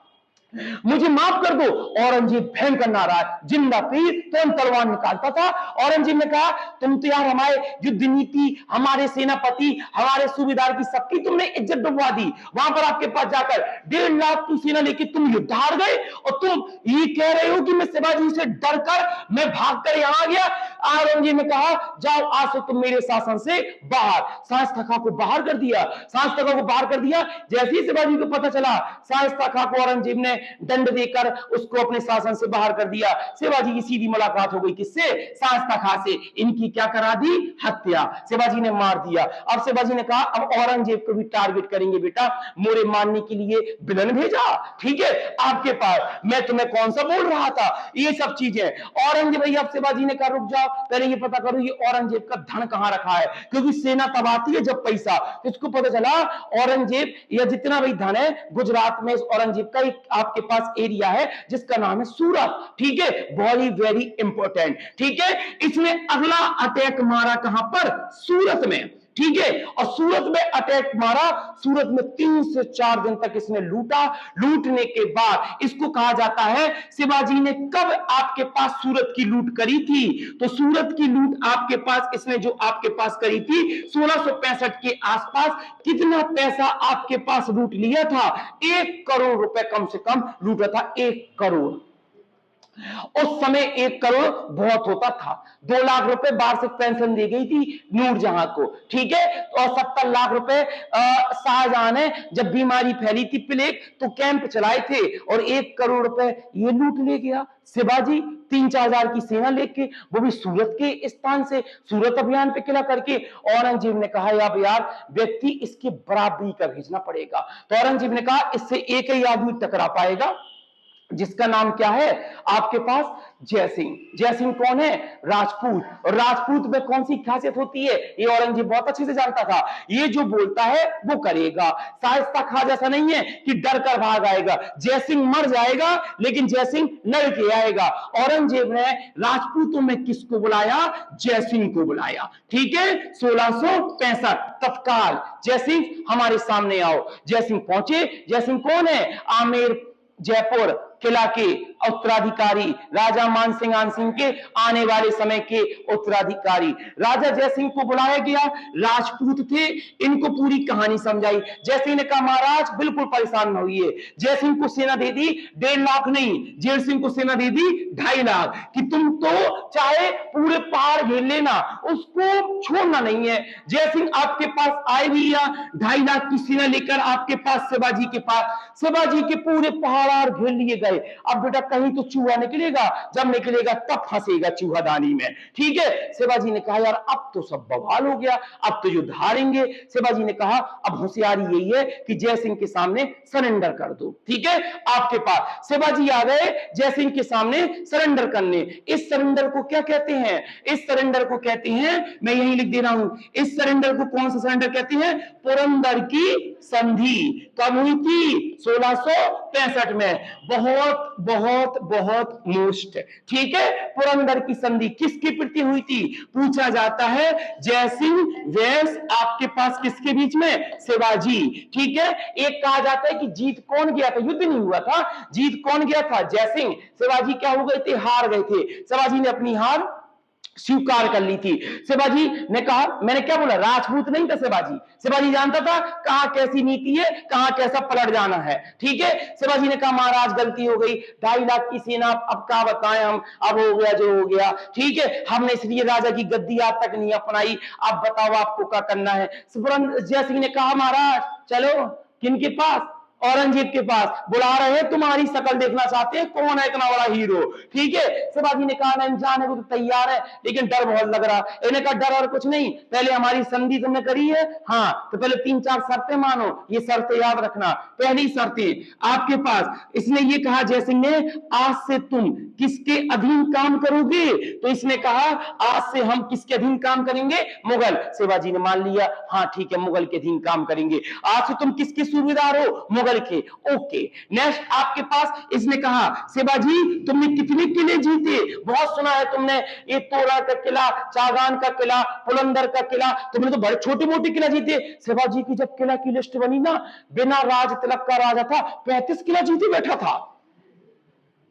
मुझे माफ कर दो। औरंगजेब भयंकर नाराज, जिंदा पीर तुरंत तलवार निकालता था। औरंगजेब ने कहा तुम तो यार हमारे युद्ध नीति, हमारे सेनापति, हमारे सूबेदार की सबकी तुमने इज्जत डुबवा दी। वहां पर आपके पास जाकर 1.5 लाख की सेना लेके तुम युद्ध हार गए और तुम ये कह रहे हो कि मैं शिवाजी से डरकर मैं भागकर यहां आ गया। औरंगजेब ने कहा जाओ आज से तुम मेरे शासन से बाहर। शाइस्ता खां को बाहर कर दिया। शाइस्ता खां को बाहर कर दिया। जैसे ही शिवाजी को पता चला, शाइस्ता खां को औरंगजेब ने दंड देकर उसको अपने शासन से बाहर कर दिया। शिवाजी की सीधी मुलाकात हो गई किससे? शाइस्ता खां से। इनकी क्या करा दी? हत्या। शिवाजी ने मार दिया। अब शिवाजी ने कहा अब औरंगजेब को भी टारगेट करेंगे बेटा, मोरे मारने के लिए विलन भेजा। ठीक है, आपके पास मैं तुम्हें कौन सा बोल रहा था, ये सब चीजें। औरंगजेब भैया, अब शिवाजी ने कहा रुक जाओ, पहले ये पता करो ये औरंगजेब का धन कहां रखा है, क्योंकि सेना तब आती है जब पैसा। इसको पता चला औरंगजेब या जितना भी धन है गुजरात में, इस औरंगजेब का एक आपके पास एरिया है जिसका नाम है सूरत। ठीक है, वेरी वेरी इंपॉर्टेंट। ठीक है, इसने अगला अटैक मारा कहां पर? सूरत में। ठीक है, और सूरत में अटैक मारा। सूरत में 3 से 4 दिन तक इसने लूटा। लूटने के बाद इसको कहा जाता है शिवाजी ने कब आपके पास सूरत की लूट करी थी? तो सूरत की लूट आपके पास इसने जो आपके पास करी थी 1665 के आसपास। कितना पैसा आपके पास लूट लिया था? 1 करोड़ रुपए कम से कम लूटा था। 1 करोड़। उस समय 1 करोड़ बहुत होता था। 2 लाख रुपए वार्षिक पेंशन दी गई थी नूरजहां को। ठीक है, और 70 लाख रुपए शाहजहां ने जब बीमारी फैली थी प्लेग तो कैंप चलाए थे, और 1 करोड़ रुपए ये लूट ले गया शिवाजी 3-4 की सेना लेके, वो भी सूरत के स्थान से, सूरत अभियान पे किला करके। औरंगजेब ने कहा यार व्यक्ति इसकी बराबरी का भेजना पड़ेगा। तो औरंगजेब ने कहा इससे एक ही आदमी टकरा पाएगा जिसका नाम क्या है आपके पास? जयसिंह। जयसिंह कौन है? राजपूत। और राजपूत में कौन सी खासियत होती है ये औरंगजेब बहुत अच्छे से जानता था। ये जो बोलता है वो करेगा। शाइस्ता खां जैसा नहीं है कि डर कर भाग आएगा। जयसिंह मर जाएगा लेकिन जयसिंह लड़ के आएगा। औरंगजेब ने राजपूतों में किसको बुलाया? जयसिंह को बुलाया। ठीक है, 1665 तत्काल जयसिंह हमारे सामने आओ। जयसिंह पहुंचे। जयसिंह कौन है? आमेर जयपुर किला के उत्तराधिकारी, राजा मानसिंह सिंह के आने वाले समय के उत्तराधिकारी। राजा जयसिंह को बुलाया गया। राजपूत थे, इनको पूरी कहानी समझाई। जयसिंह ने कहा महाराज बिल्कुल परेशान न होइए। जयसिंह को सेना दे दी 1.5 लाख नहीं, जयसिंह को सेना दे दी 2.5 लाख कि तुम तो चाहे पूरे पहाड़ घेर लेना, उसको छोड़ना नहीं है। जयसिंह आपके पास आए भी या 2.5 लाख की सेना लेकर आपके पास शिवाजी के पास, शिवाजी के पूरे पहाड़ घेर लिए गए। अब बेटा कहीं तो चूहा निकलेगा, जब निकलेगा तब फंसेगा चूहादानी में। ठीक है, शिवाजी ने कहा यार अब तो सब बवाल हो गया, अब तो युद्ध हारेंगे। शिवाजी ने कहा अब होशियारी यही है कि जयसिंह के सामने सरेंडर कर दो। ठीक है, आपके पास शिवाजी आ गए जयसिंह के सामने सरेंडर करने। इस सरेंडर को क्या कहते हैं? इस सरेंडर को कहते हैं, मैं यही लिख दे रहा हूं, इस सरेंडर को कौन सा सरेंडर कहते हैं? पुरंदर की संधि। कब हुई थी? 1665 में। बहुत बहुत बहुत मोस्ट। ठीक है, पुरंदर की संधि किसके प्रति हुई थी? पूछा जाता है जयसिंह वैस आपके पास किसके बीच में? शिवाजी। ठीक है, एक कहा जाता है कि जीत कौन गया था? युद्ध नहीं हुआ था, जीत कौन गया था? जयसिंह। शिवाजी क्या हो गए थे? हार गए थे। शिवाजी ने अपनी हार स्वीकार कर ली थी। शिवाजी ने कहा, मैंने क्या बोला, राजपूत नहीं था शिवाजी। शिवाजी जानता था कहां कैसी नीति है, कहां कैसा पलट जाना है। ठीक है, शिवाजी ने कहा महाराज गलती हो गई, 2.5 लाख की सेना, अब क्या बताएं हम, अब हो गया जो हो गया। ठीक है, हमने इसलिए राजा की गद्दी आज तक नहीं अपनाई, अब बताओ आपको क्या करना है। जय सिंह ने कहा महाराज चलो, किनके पास, औरंगजेब के पास। बुला रहे हैं, तुम्हारी शकल देखना चाहते हैं, कौन है इतना बड़ा हीरो। ठीक है, शिवाजी ने कहा नहीं, जाने को तो तैयार है, लेकिन डर बहुत लग रहा। इन्हें कहा डर और कुछ नहीं, पहले हमारी संधि तुमने करी है, हाँ तो पहले 3-4 शर्तें मानो, ये शर्तें याद रखना। पहली शर्तें आपके पास, इसने ये कहा जयसिंह ने, आज से तुम किसके अधीन काम करोगे, तो इसने कहा आज से हम किसके अधीन काम करेंगे, मुगल। शिवाजी ने मान लिया, हाँ ठीक है मुगल के अधीन काम करेंगे। आज से तुम किसके सूबेदार हो, मुगल के। ओके, नेक्स्ट आपके पास इसने कहा शिवाजी तुमने कितने किले जीते, बहुत सुना है तुमने, ये तोड़ा का किला, चागान का किला, पुलंदर का किला, तुमने तो बड़े छोटे मोटे किला जीते। शिवाजी की जब किला की लिस्ट बनी ना, बिना राज तिलक का राजा था, 35 किला जीते बैठा था।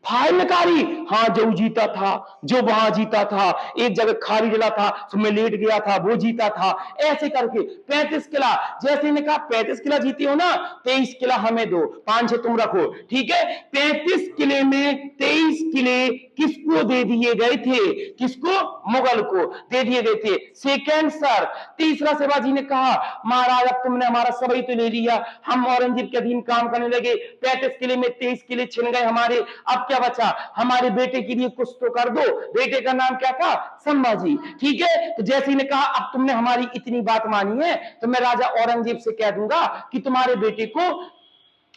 फाइल निकाली, हाँ जो जीता था, जो वहां जीता था, एक जगह खाली जला था उसमें लेट गया था, वो जीता था, ऐसे करके 35 किला। जैसे ने कहा 35 किला जीते हो ना, 23 किला हमें दो, 5-6 तुम रखो। ठीक है, 35 किले में 23 किले किसको दे दिए गए थे, किसको, मुगल को दे दिए गए थे। सेकेंड सर, तीसरा शिवाजी ने कहा महाराज अब तुमने हमारा सबई तो ले लिया, हम औरंगजेब के अधीन काम करने लगे, 35 किले में 23 किले छिन गए हमारे, अब क्या बचा, हमारे बेटे के लिए कुछ तो कर दो। बेटे का नाम क्या था, संभाजी। ठीक है, तो जैसे ने कहा अब तुमने हमारी इतनी बात मानी है, तो मैं राजा औरंगजेब से कह दूंगा कि तुम्हारे बेटे को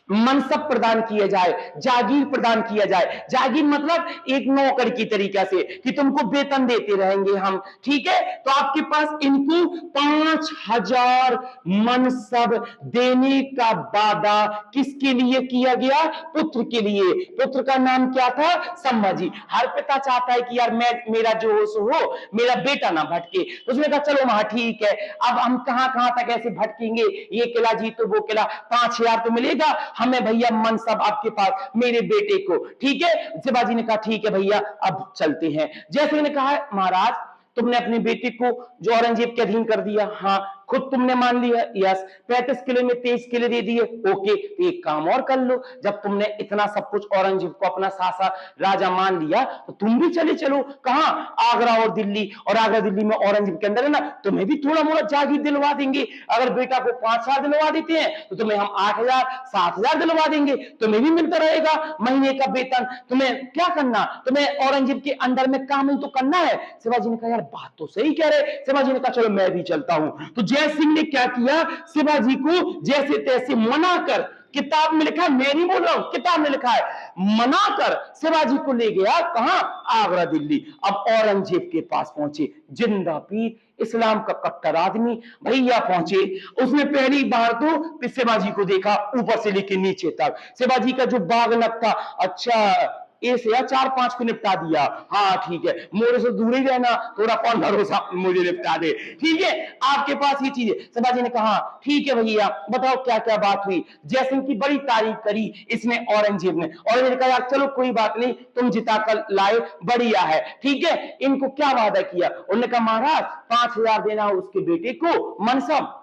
मनसब प्रदान किया जाए, जागीर प्रदान किया जाए। जागीर मतलब एक नौकर की तरीका से, कि तुमको वेतन देते रहेंगे हम। ठीक है, तो आपके पास इनको 5,000 मनसब देने का वादा किसके लिए किया गया, पुत्र के लिए। पुत्र का नाम क्या था, संभाजी। हर पिता चाहता है कि यार मैं, मेरा जो हो सो हो, मेरा बेटा ना भटके। तो उसने कहा चलो वहां ठीक है, अब हम कहां कहां तक ऐसे भटकेंगे, ये किला जीतो वो किला, 5,000 तो मिलेगा हमें भैया मनसब आपके पास, मेरे बेटे को। ठीक है, शिवाजी ने कहा ठीक है भैया अब चलते हैं। जैसे ने कहा महाराज तुमने अपने बेटे को जो औरंगजेब के अधीन कर दिया, हाँ खुद तुमने मान लिया, यस, 35 किले में 23 किले दे दिए, ओके, तो एक काम और कर लो, जब तुमने इतना सब कुछ औरंगजेब को अपना सासा राजा मान लिया, तो तुम भी चले चलो, कहां, आगरा और दिल्ली। और आगरा दिल्ली में औरंगजेब के अंदर है ना, तुम्हें भी थोड़ा मोड़ा जागीर दिलवा देंगे। अगर बेटा को 5,000 दिलवा देते हैं तो तुम्हें हम 8,000 7,000 दिलवा देंगे, तुम्हें भी मिलता रहेगा महीने का वेतन। तुम्हें क्या करना, तुम्हें औरंगजेब के अंदर में काम ही तो करना है। शिवाजी ने कहा यार बात तो सही कह रहे। शिवाजी ने कहा चलो मैं भी चलता हूं। तो जय सिंह ने क्या किया, शिवाजी को जैसे तैसे मना कर, किताब में लिखा है, मैं नहीं बोल रहा हूं, किताब में लिखा है, मना कर शिवाजी को ले गया कहां, आगरा दिल्ली। अब औरंगजेब के पास पहुंचे, जिंदा पीर इस्लाम का कट्टर आदमी भैया पहुंचे। उसने पहली बार तो शिवाजी को देखा ऊपर से लेकर नीचे तक, शिवाजी का जो बागनक था, अच्छा ऐसे या 4-5 को निपटा दिया, हाँ ठीक है, मोरे से दूर ही रहना, थोड़ा कौन भरोसा मुझे निपटा दे। ठीक है, आपके पास ये चीज है। शिवाजी ने कहा ठीक है भैया बताओ क्या क्या बात हुई। जयसिंह की बड़ी तारीफ करी इसने, औरंगजेब ने। औरंगजेब ने कहा यार चलो कोई बात नहीं, तुम जिता कर लाए बढ़िया है। ठीक है, इनको क्या वादा किया, उन्होंने कहा महाराज 5,000 देना उसके बेटे को मनसब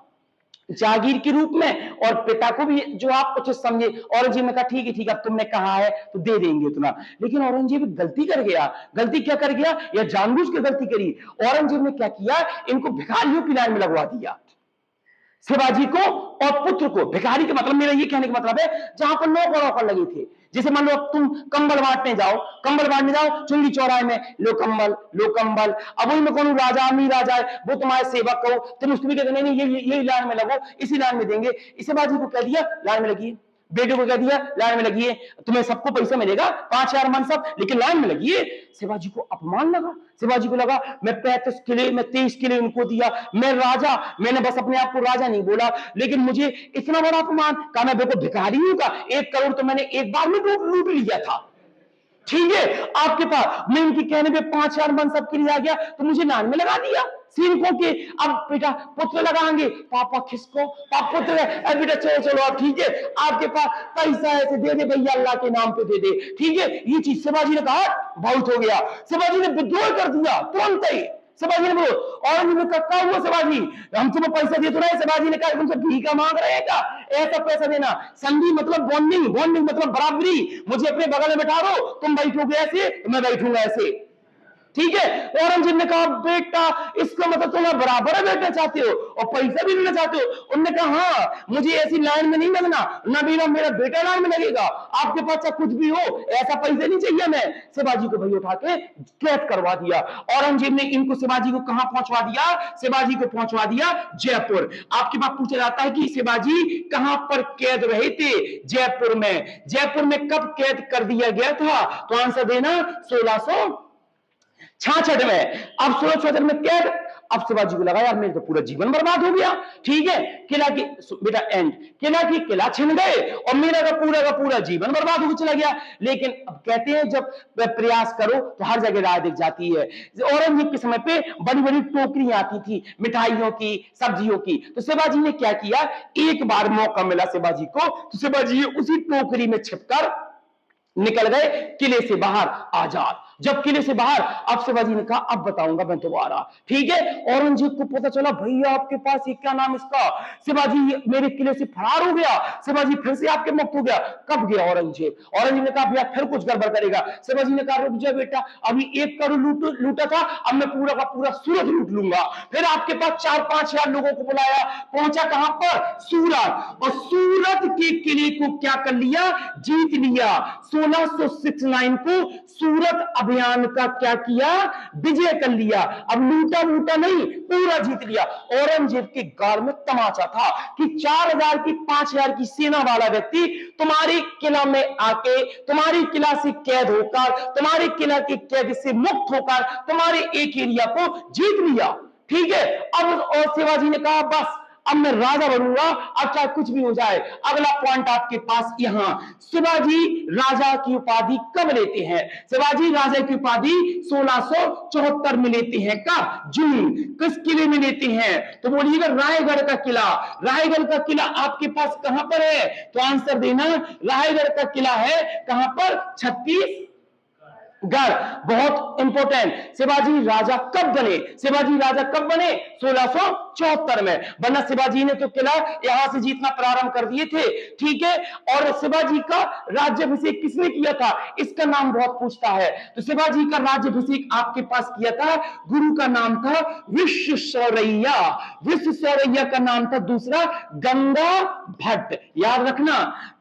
जागीर के रूप में, और पिता को भी जो आप कुछ समझे। औरंगजेब ने कहा ठीक है ठीक है, अब तुमने कहा है तो दे देंगे उतना। लेकिन औरंगजेब गलती कर गया। गलती क्या कर गया, या जानबूझ के गलती करी। औरंगजेब ने क्या किया, इनको भिखारियों की लाइन में लगवा दिया, शिवाजी को और पुत्र को। भिखारी का मतलब, मेरा ये कहने का मतलब है जहां पर नौकर नौकर लगे थे। जैसे मान लो अब तुम कंबल बांटने जाओ चुंगी चौराहे में, लो कंबल लो कंबल। अब वही में कौन राजा अमीर राजा है, वो तुम्हारे सेवक कहो, तुम उसको भी कहते नहीं यही लाइन में लगो, इसी लाइन में देंगे। शिवाजी को कह दिया लाइन में लगिए, बेटे को कह दिया लाइन में लगिए, तुम्हें सबको पैसा मिलेगा 5,000 मनसब, लेकिन लाइन में लगिए। शिवाजी को अपमान लगा, शिवाजी को लगा मैं 35 किले में 23 किले उनको दिया, मैं राजा, मैंने बस अपने आप को राजा नहीं बोला, लेकिन मुझे इतना बड़ा अपमान। कहा मैं देखो भिखारी हूं का, 1 करोड़ तो मैंने एक बार में लूट लिया था। ठीक है, आपके पास मैं इनके कहने पे 5,000 मनसब के लिए आ गया, तो मुझे लाइन में लगा दिया सिंह के। अब बेटा पुत्र लगाएंगे, पापा किसको, पापा पुत्र है, बेटा चलो चलो अब ठीक है, आपके पास पैसा ऐसे दे दे भैया, अल्लाह के नाम पे दे दे। ठीक है, ये चीज शिवाजी ने कहा बहुत हो गया। शिवाजी ने विद्रोह कर दिया तुरंत ही। शिवाजी ने बोलो। औरंगजेब ने कहा क्या हुआ शिवाजी, हम तुम्हें पैसा दे तो रहे। शिवाजी ने कहा तुमसे भीखा मांग रहे क्या, ऐसा पैसा देना। संधि मतलब बॉन्डिंग, बॉन्डिंग मतलब बराबरी। मुझे अपने बगल में बैठा दो, तुम बैठोगे ऐसे तो मैं बैठूंगा ऐसे, ठीक है। औरंगजेब ने कहा बेटा इसका मतलब तुम बराबर बैठना चाहते हो और पैसा भी लेना चाहते हो। उन्होंने कहा हाँ, मुझे ऐसी लाइन में नहीं लगना, ना मेरा बेटा लाइन में लगेगा, आपके पास चाहे कुछ भी हो ऐसा पैसे नहीं चाहिए। मैं शिवाजी को भैया उठा के कैद करवा दिया। औरंगजेब ने इनको शिवाजी को कहां पहुंचवा दिया, शिवाजी को पहुंचवा दिया जयपुर। आपके पास पूछा जाता है कि शिवाजी कहां पर कैद रहे थे, जयपुर में। जयपुर में कब कैद कर दिया गया था, तो आंसर देना 1666 में। अब 1666 में कैद। अब शिवाजी को लगा यार मेरे तो पूरा जीवन बर्बाद हो गया, ठीक है। किला की बेटा एंड, किला छिन गए और मेरा का पूरा जीवन बर्बाद होकर चला गया। लेकिन अब कहते हैं जब प्रयास करो तो हर जगह राह दिख जाती है। औरंगजेब के समय पे बड़ी बड़ी टोकरियां आती थी मिठाइयों की, सब्जियों की। तो शिवाजी ने क्या किया, एक बार मौका मिला शिवाजी को, तो शिवाजी उसी टोकरी में छिपकर निकल गए किले से बाहर आजाद। जब किले से बाहर, अब शिवाजी ने कहा अब बताऊंगा मैं दोबारा, ठीक है। औरंगजेब को पता चला भैया आपके पास ये क्या नाम इसका, शिवाजी मेरे किले से फरार हो गया, शिवाजी फिर से आपके मुक्त हो गया। कब गया औरंगजेब, औरंगजेब ने कहा भैया फिर कुछ गड़बड़ करेगा। शिवाजी ने कहा रुक जा बेटा, अभी 1 करोड़ लूटा था, अब मैं पूरा का पूरा सूरत लूट लूंगा। फिर आपके पास 4-5 हजार लोगों को बुलाया, पहुंचा कहां पर, सूरत, और सूरत के किले को क्या कर लिया, जीत लिया। 1669 को सूरत अभियान का क्या किया, विजय कर लिया। अब लूटा वूटा नहीं, पूरा जीत लिया। औरंगजेब के गाल में तमाचा था कि 4000 की 5000 की सेना वाला व्यक्ति तुम्हारे किला में आके, तुम्हारी किला से कैद होकर, तुम्हारे किला की कैद से मुक्त होकर तुम्हारे एक एरिया को जीत लिया, ठीक है। अब और शिवाजी ने कहा बस अब मैं राजा बनूंगा, अब चाहे कुछ भी हो जाए। अगला पॉइंट आपके पास यहां, शिवाजी राजा की उपाधि कब लेते हैं, शिवाजी राजा की उपाधि 1674 में लेते हैं। कब, जून। किस किले में लेते हैं, तो बोलिएगा रायगढ़ का किला। रायगढ़ का किला आपके पास कहां पर है, तो आंसर देना रायगढ़ का किला है कहां पर, छत्तीसगढ़। बहुत इंपॉर्टेंट। शिवाजी राजा कब बने, शिवाजी राजा कब बने, 1674 में। वरना शिवाजी ने तो किला यहां से जीतना प्रारंभ कर दिए थे, ठीक है। और शिवाजी का राज्याभिषेक किसने किया था, इसका नाम बहुत पूछता है। तो शिवाजी का राज्याभिषेक आपके पास किया था, गुरु का नाम था विश्वेश्वरैया। विश्वेश्वरैया का नाम था दूसरा गंगा भट्ट। याद रखना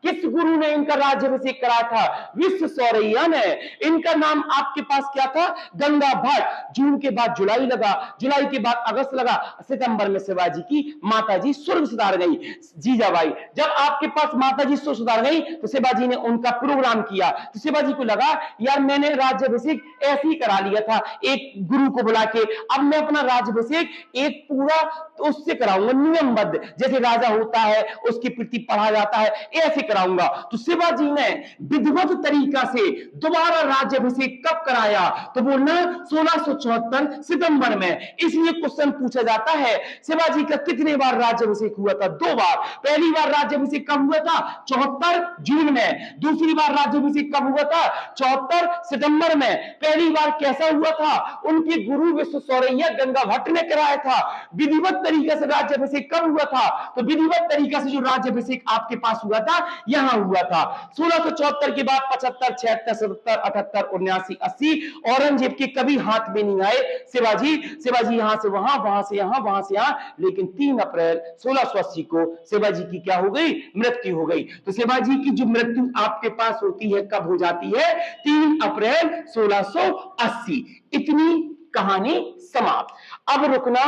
किस गुरु ने इनका राज्याभिषेक कराया था, विश्वेश्वरैया ने। इनका नाम आपके पास क्या था, गंगा भट्ट। जून के बाद जुलाई लगा, जुलाई के बाद अगस्त लगा, सितंबर में शिवाजी की माताजी स्वर्ग सुधार गई, जीजाबाई। जब आपके पास माताजी स्वर्ग सुधार गई तो शिवाजी ने उनका प्रोग्राम किया। तो शिवाजी को लगा यार मैंने राज्याभिषेक ऐसे ही करा लिया था एक गुरु को बुला के, अब मैं अपना राज्याभिषेक एक पूरा तो उससे कराऊंगा नियमबद्ध, जैसे राजा होता है उसकी प्रति पढ़ा जाता है, ऐसे कराऊंगा। तो शिवाजी ने विधिवत तरीका से दोबारा राज्याभिषेक कब कराया, तो बोलना 1674 सितंबर में। इसलिए क्वेश्चन पूछा जाता है शिवाजी का कितने बार राज्याभिषेक हुआ था, 2 बार। पहली बार राज्याभिषेक कब हुआ था, 74 जून में। दूसरी बार राज्याभिषेक कब हुआ था, 74 सितंबर में। पहली बार कैसा हुआ था, उनके गुरु विश्वेश्वरैया गंगा भट्ट ने कराया था। विधिवत तरीके से राज्याभिषेक कब हुआ था, तो विधिवत तरीके से जो राज्याभिषेक आपके पास हुआ था यहां हुआ था 1674 के बाद 75, 76, 77, 78, 79, 80 औरंगजेब के कभी हाथ में नहीं आए शिवाजी यहां से वहां, वहां से यहां, वहां से यहां। लेकिन 3 अप्रैल 1680 को शिवाजी की क्या हो गई, मृत्यु हो गई। तो शिवाजी की जो मृत्यु आपके पास होती है कब हो जाती है, 3 अप्रैल 1680। इतनी कहानी समाप्त। अब रुकना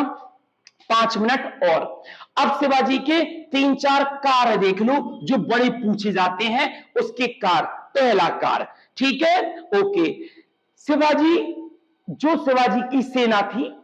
5 मिनट और। अब शिवाजी के 3-4 कार्य देख लो जो बड़े पूछे जाते हैं, उसके कार्य। पहला कार्य, ठीक है, ओके। शिवाजी की सेना थी,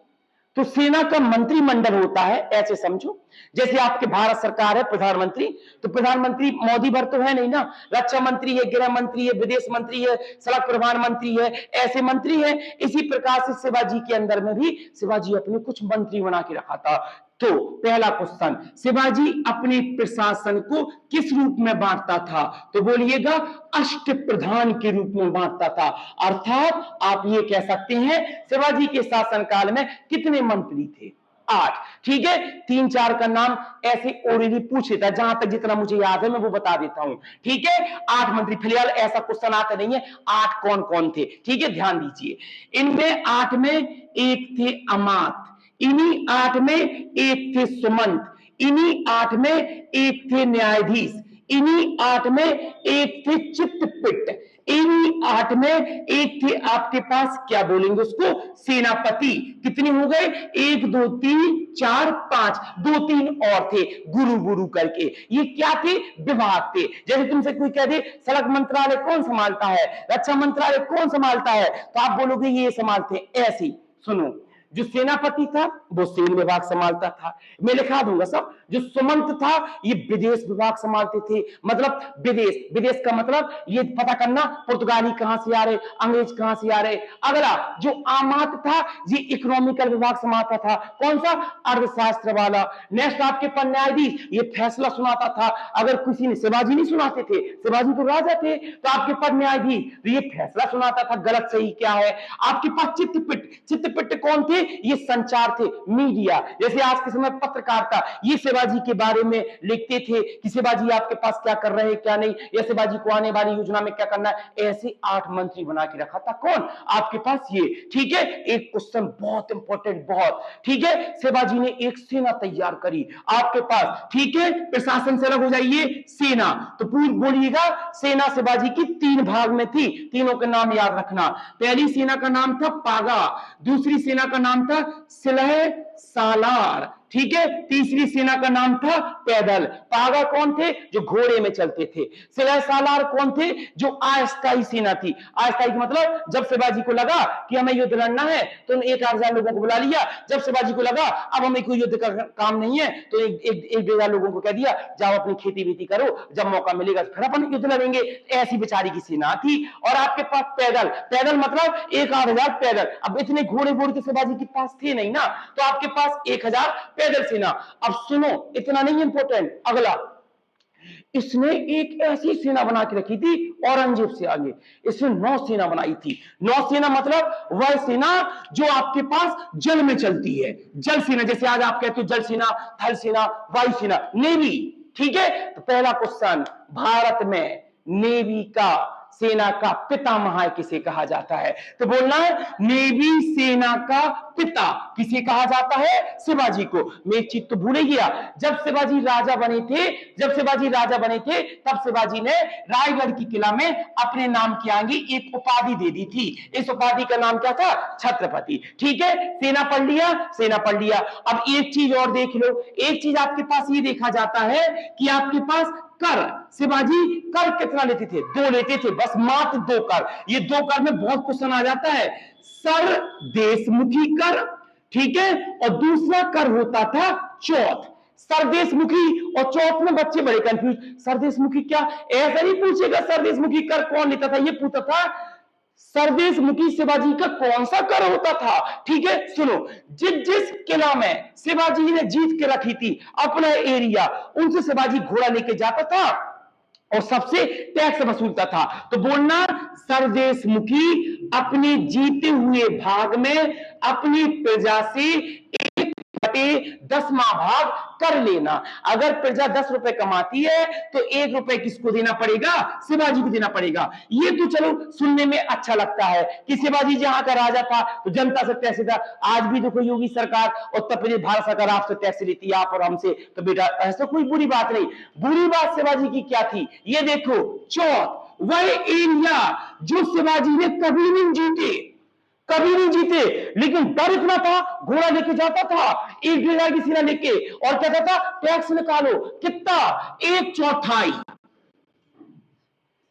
तो सेना का मंत्रिमंडल होता है, ऐसे समझो जैसे आपके भारत सरकार है, प्रधानमंत्री। तो प्रधानमंत्री मोदी भर तो है नहीं ना, रक्षा मंत्री है, गृह मंत्री है, विदेश मंत्री है, सड़क परिवहन मंत्री है, ऐसे मंत्री है। इसी प्रकार से शिवाजी के अंदर में भी शिवाजी अपने कुछ मंत्री बना के रखा था। तो पहला क्वेश्चन, शिवाजी अपने प्रशासन को किस रूप में बांटता था? तो बोलिएगा अष्ट प्रधान के रूप में बांटता था। अर्थात आप ये कह सकते हैं शिवाजी के शासनकाल में कितने मंत्री थे? 8। ठीक है, 3-4 का नाम ऐसे ऑलरेडी पूछ लेता है, जहां तक जितना मुझे याद है मैं वो बता देता हूं। ठीक है, 8 मंत्री, फिलहाल ऐसा क्वेश्चन आता नहीं है 8 कौन कौन थे। ठीक है, ध्यान दीजिए, इनमें 8 में एक थे अमात, इन्हीं 8 में एक थे सुमंत, इन्हीं 8 में एक थे न्यायाधीश, इन्हीं 8 में एक थे चित्रपिट, इन्हीं 8 में एक थे आपके पास क्या बोलेंगे उसको, सेनापति। कितने हो गए? 1 2 3 4 5, 2-3 और थे गुरु गुरु करके। ये क्या थे? विभाग थे। जैसे तुमसे कोई कह दे सड़क मंत्रालय कौन संभालता है, रक्षा मंत्रालय कौन संभालता है, तो आप बोलोगे ये संभालते। ऐसे सुनो, जो सेनापति था वो सैन्य विभाग संभालता था, मैं लिखा दूंगा सब। जो सुमंत था ये विदेश विभाग संभालते थे, मतलब विदेश, विदेश का मतलब ये पता करना पुर्तगाली कहां से आ रहे, अंग्रेज कहां से आ रहे। अगला जो आमात था ये इकोनॉमिकल विभाग संभालता था, कौन सा? अर्थशास्त्र वाला। नेक्स्ट आपके पास न्यायाधीश, ये फैसला सुनाता था। अगर किसी ने, शिवाजी नहीं सुनाते थे, शिवाजी तो राजा थे, तो आपके पास न्यायाधीश तो ये फैसला सुनाता था गलत सही क्या है। आपके पास चित्रपिट, चित्रपिट कौन थे? ये संचार थे, मीडिया। जैसे आज के समय पत्रकारिता, ये शिवाजी के बारे में लिखते थे कि शिवाजी आपके पास क्या कर रहे हैं क्या नहीं, या शिवाजी को आने वाली योजना में क्या करना है। ऐसे 8 मंत्री बना के रखा था, कौन? आपके पास ये। ठीक है, एक क्वेश्चन बहुत इंपॉर्टेंट, बहुत। ठीक है, शिवाजी ने एक सेना तैयार करी आपके पास। ठीक है, प्रशासन से अलग हो जाइए, सेना। तो पूरी बोलिएगा, सेना शिवाजी की 3 भाग में थी, तीनों के नाम याद रखना। पहली सेना का नाम था पागा, दूसरी सेना का नाम था सिलह सालार, ठीक है, तीसरी सेना का नाम था पैदल। पागा कौन थे? जो घोड़े में चलते थे। सिलह सालार कौन थे? जो अस्थायी सेना थी। अस्थायी मतलब जब शिवाजी को लगा कि हमें युद्ध लड़ना है तो 1,000 लोगों को बुला लिया, जब शिवाजी को लगा अब हमें कोई युद्ध का काम नहीं है तो 1,000 लोगों को कह दिया जाओ अपनी खेती बेती करो, जब मौका मिलेगा फिर अपन युद्ध लड़ेंगे। ऐसी बेचारी की सेना थी। और आपके पास पैदल, पैदल मतलब 1,000 पैदल। अब इतने घोड़े वोड़े तो शिवाजी के पास थे नहीं ना, तो आपके पास 1,000 पैदल सेना। अब सुनो, इतना नहीं इंपॉर्टेंट, अगला, इसने एक ऐसी सेना बना के रखी थी औरंगजेब से आगे, इसने 9 सेना बनाई थी। 9 सेना मतलब वह सेना जो आपके पास जल में चलती है, जल सेना। जैसे आज आप कहते हो जल सेना, थल सेना, वायु सेना, नेवी। ठीक है, तो पहला क्वेश्चन, भारत में नेवी का, सेना का पितामह किसे कहा जाता है? तो बोलना है नेवी सेना का पिता किसे कहा जाता है? शिवाजी को। मैं एक चीज तो भूल ही गया, जब शिवाजी राजा बने थे, जब शिवाजी राजा बने थे तब शिवाजी ने रायगढ़ की किला में अपने नाम के आगे एक उपाधि दे दी थी। इस उपाधि का नाम क्या था? छत्रपति। ठीक है, सेना पढ़ लिया, सेना पढ़ लिया। अब एक चीज और देख लो, एक चीज आपके पास ये देखा जाता है कि आपके पास कर, शिवाजी कर कितना लेते थे? 2 लेते थे, बस मात्र 2 कर। ये 2 कर में बहुत क्वेश्चन आ जाता है। सर देशमुखी कर, ठीक है, और दूसरा कर होता था चौथ। सरदेशमुखी और चौथ में बच्चे बड़े कंफ्यूज, सरदेशमुखी क्या? ऐसा नहीं पूछेगा सरदेशमुखी कर कौन लेता था, ये पूछता था सरदेशमुखी शिवाजी का कौन सा कर होता था। ठीक है, सुनो, जिस जिस किला में शिवाजी ने जीत के रखी थी अपना एरिया, उनसे शिवाजी घोड़ा लेके जाता था और सबसे टैक्स वसूलता था। तो बोलना सरदेशमुखी अपने जीते हुए भाग में अपनी प्रजा से 1/10वां भाग कर लेना। अगर प्रजा 10 रुपए कमाती है तो 1 रुपए किसको देना पड़ेगा? शिवाजी को देना पड़ेगा। ये तो चलो सुनने में अच्छा लगता है कि शिवाजी जहां का राजा था तो जनता से टैक्स था। आज भी देखो योगी सरकार, उत्तर प्रदेश भारत सरकार आपसे टैक्स लेती है, आप और हमसे, तो बेटा ऐसा कोई बुरी बात नहीं। बुरी बात शिवाजी की क्या थी? ये देखो, चौथ वह एरिया जो शिवाजी ने कभी नहीं जीते, कभी नहीं जीते, लेकिन डर इतना था, घोड़ा लेके जाता था 1,000 की सेना लेके और कहता था टैक्स निकालो। कितना? 1/4,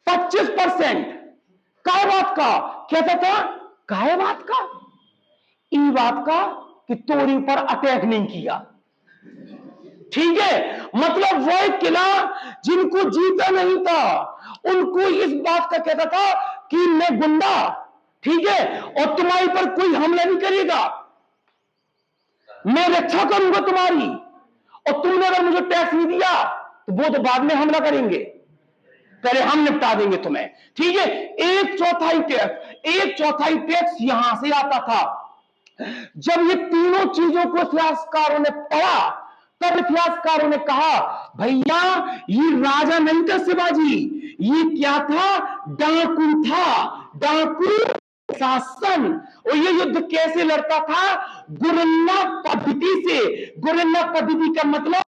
25%। काय बात का? कहता था काय बात का? ई बात का कि तोरी पर अटैक नहीं किया। ठीक है, मतलब वह किला जिनको जीता नहीं था उनको इस बात का कहता था कि मैं गुंडा, ठीक है, और तुम्हारे पर कोई हमला नहीं करेगा। मैं रक्षा करूंगा तुम्हारी, और तुमने अगर मुझे टैक्स नहीं दिया तो वो तो बाद में हमला करेंगे, पहले हम निपटा देंगे तुम्हें। ठीक है, एक चौथाई टैक्स यहां से आता था। जब ये तीनों चीजों को इतिहासकारों ने पढ़ा, तब इतिहासकारों ने कहा भैया ये राजा नहीं था शिवाजी, ये क्या था, डाकू था, डाकू शासन। और ये युद्ध कैसे लड़ता था, गुरिल्ला पद्धति से। गुरिल्ला पद्धति का मतलब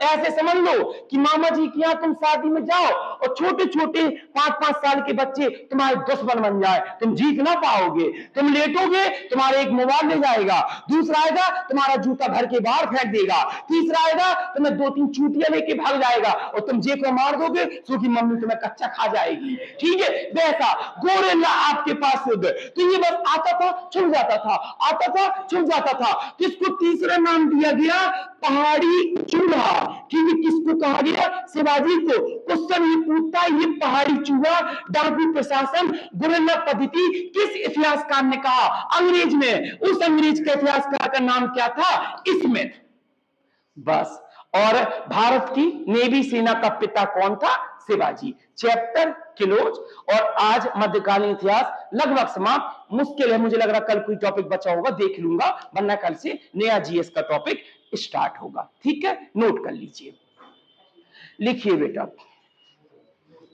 ऐसे समझ लो कि मामा जी के यहां तुम शादी में जाओ और छोटे छोटे 5-5 साल के बच्चे तुम्हारे दुश्मन बन जाए, तुम जीत ना पाओगे, तुम लेटोगे तुम्हारे एक मोबाइल ले जाएगा, दूसरा आएगा तुम्हारा जूता भर के बाहर फेंक देगा, तीसरा आएगा तुम्हें 2-3 चूटियां लेके भाग जाएगा और तुम जे को मार दोगे सो कि मम्मी तुम्हें कच्चा खा जाएगी। ठीक है, वैसा गोरिल्ला आपके पास युद्ध। तो ये बस आता था छुप जाता था, आता था छुप जाता था। किसको तीसरा नाम दिया गया, पहाड़ी चूहा। ठीक है, किसको कहा गया, शिवाजी को। क्वेश्चन ये पूछता है ये पहाड़ी चूहा, डाकू प्रशासन, गुरिल्ला पद्धति किस इतिहासकार ने कहा, अंग्रेज ने। उस अंग्रेज के इतिहासकार का नाम क्या था, स्मिथ। बस। और भारत की नेवी सेना का पिता कौन था, शिवाजी। चैप्टर किलोज और आज मध्यकालीन इतिहास लगभग समाप्त। मुश्किल है, मुझे लग रहा कल कोई टॉपिक बचा होगा, देख लूंगा, वरना कल से नया जीएस का टॉपिक स्टार्ट होगा। ठीक है, नोट कर लीजिए, लिखिए बेटा।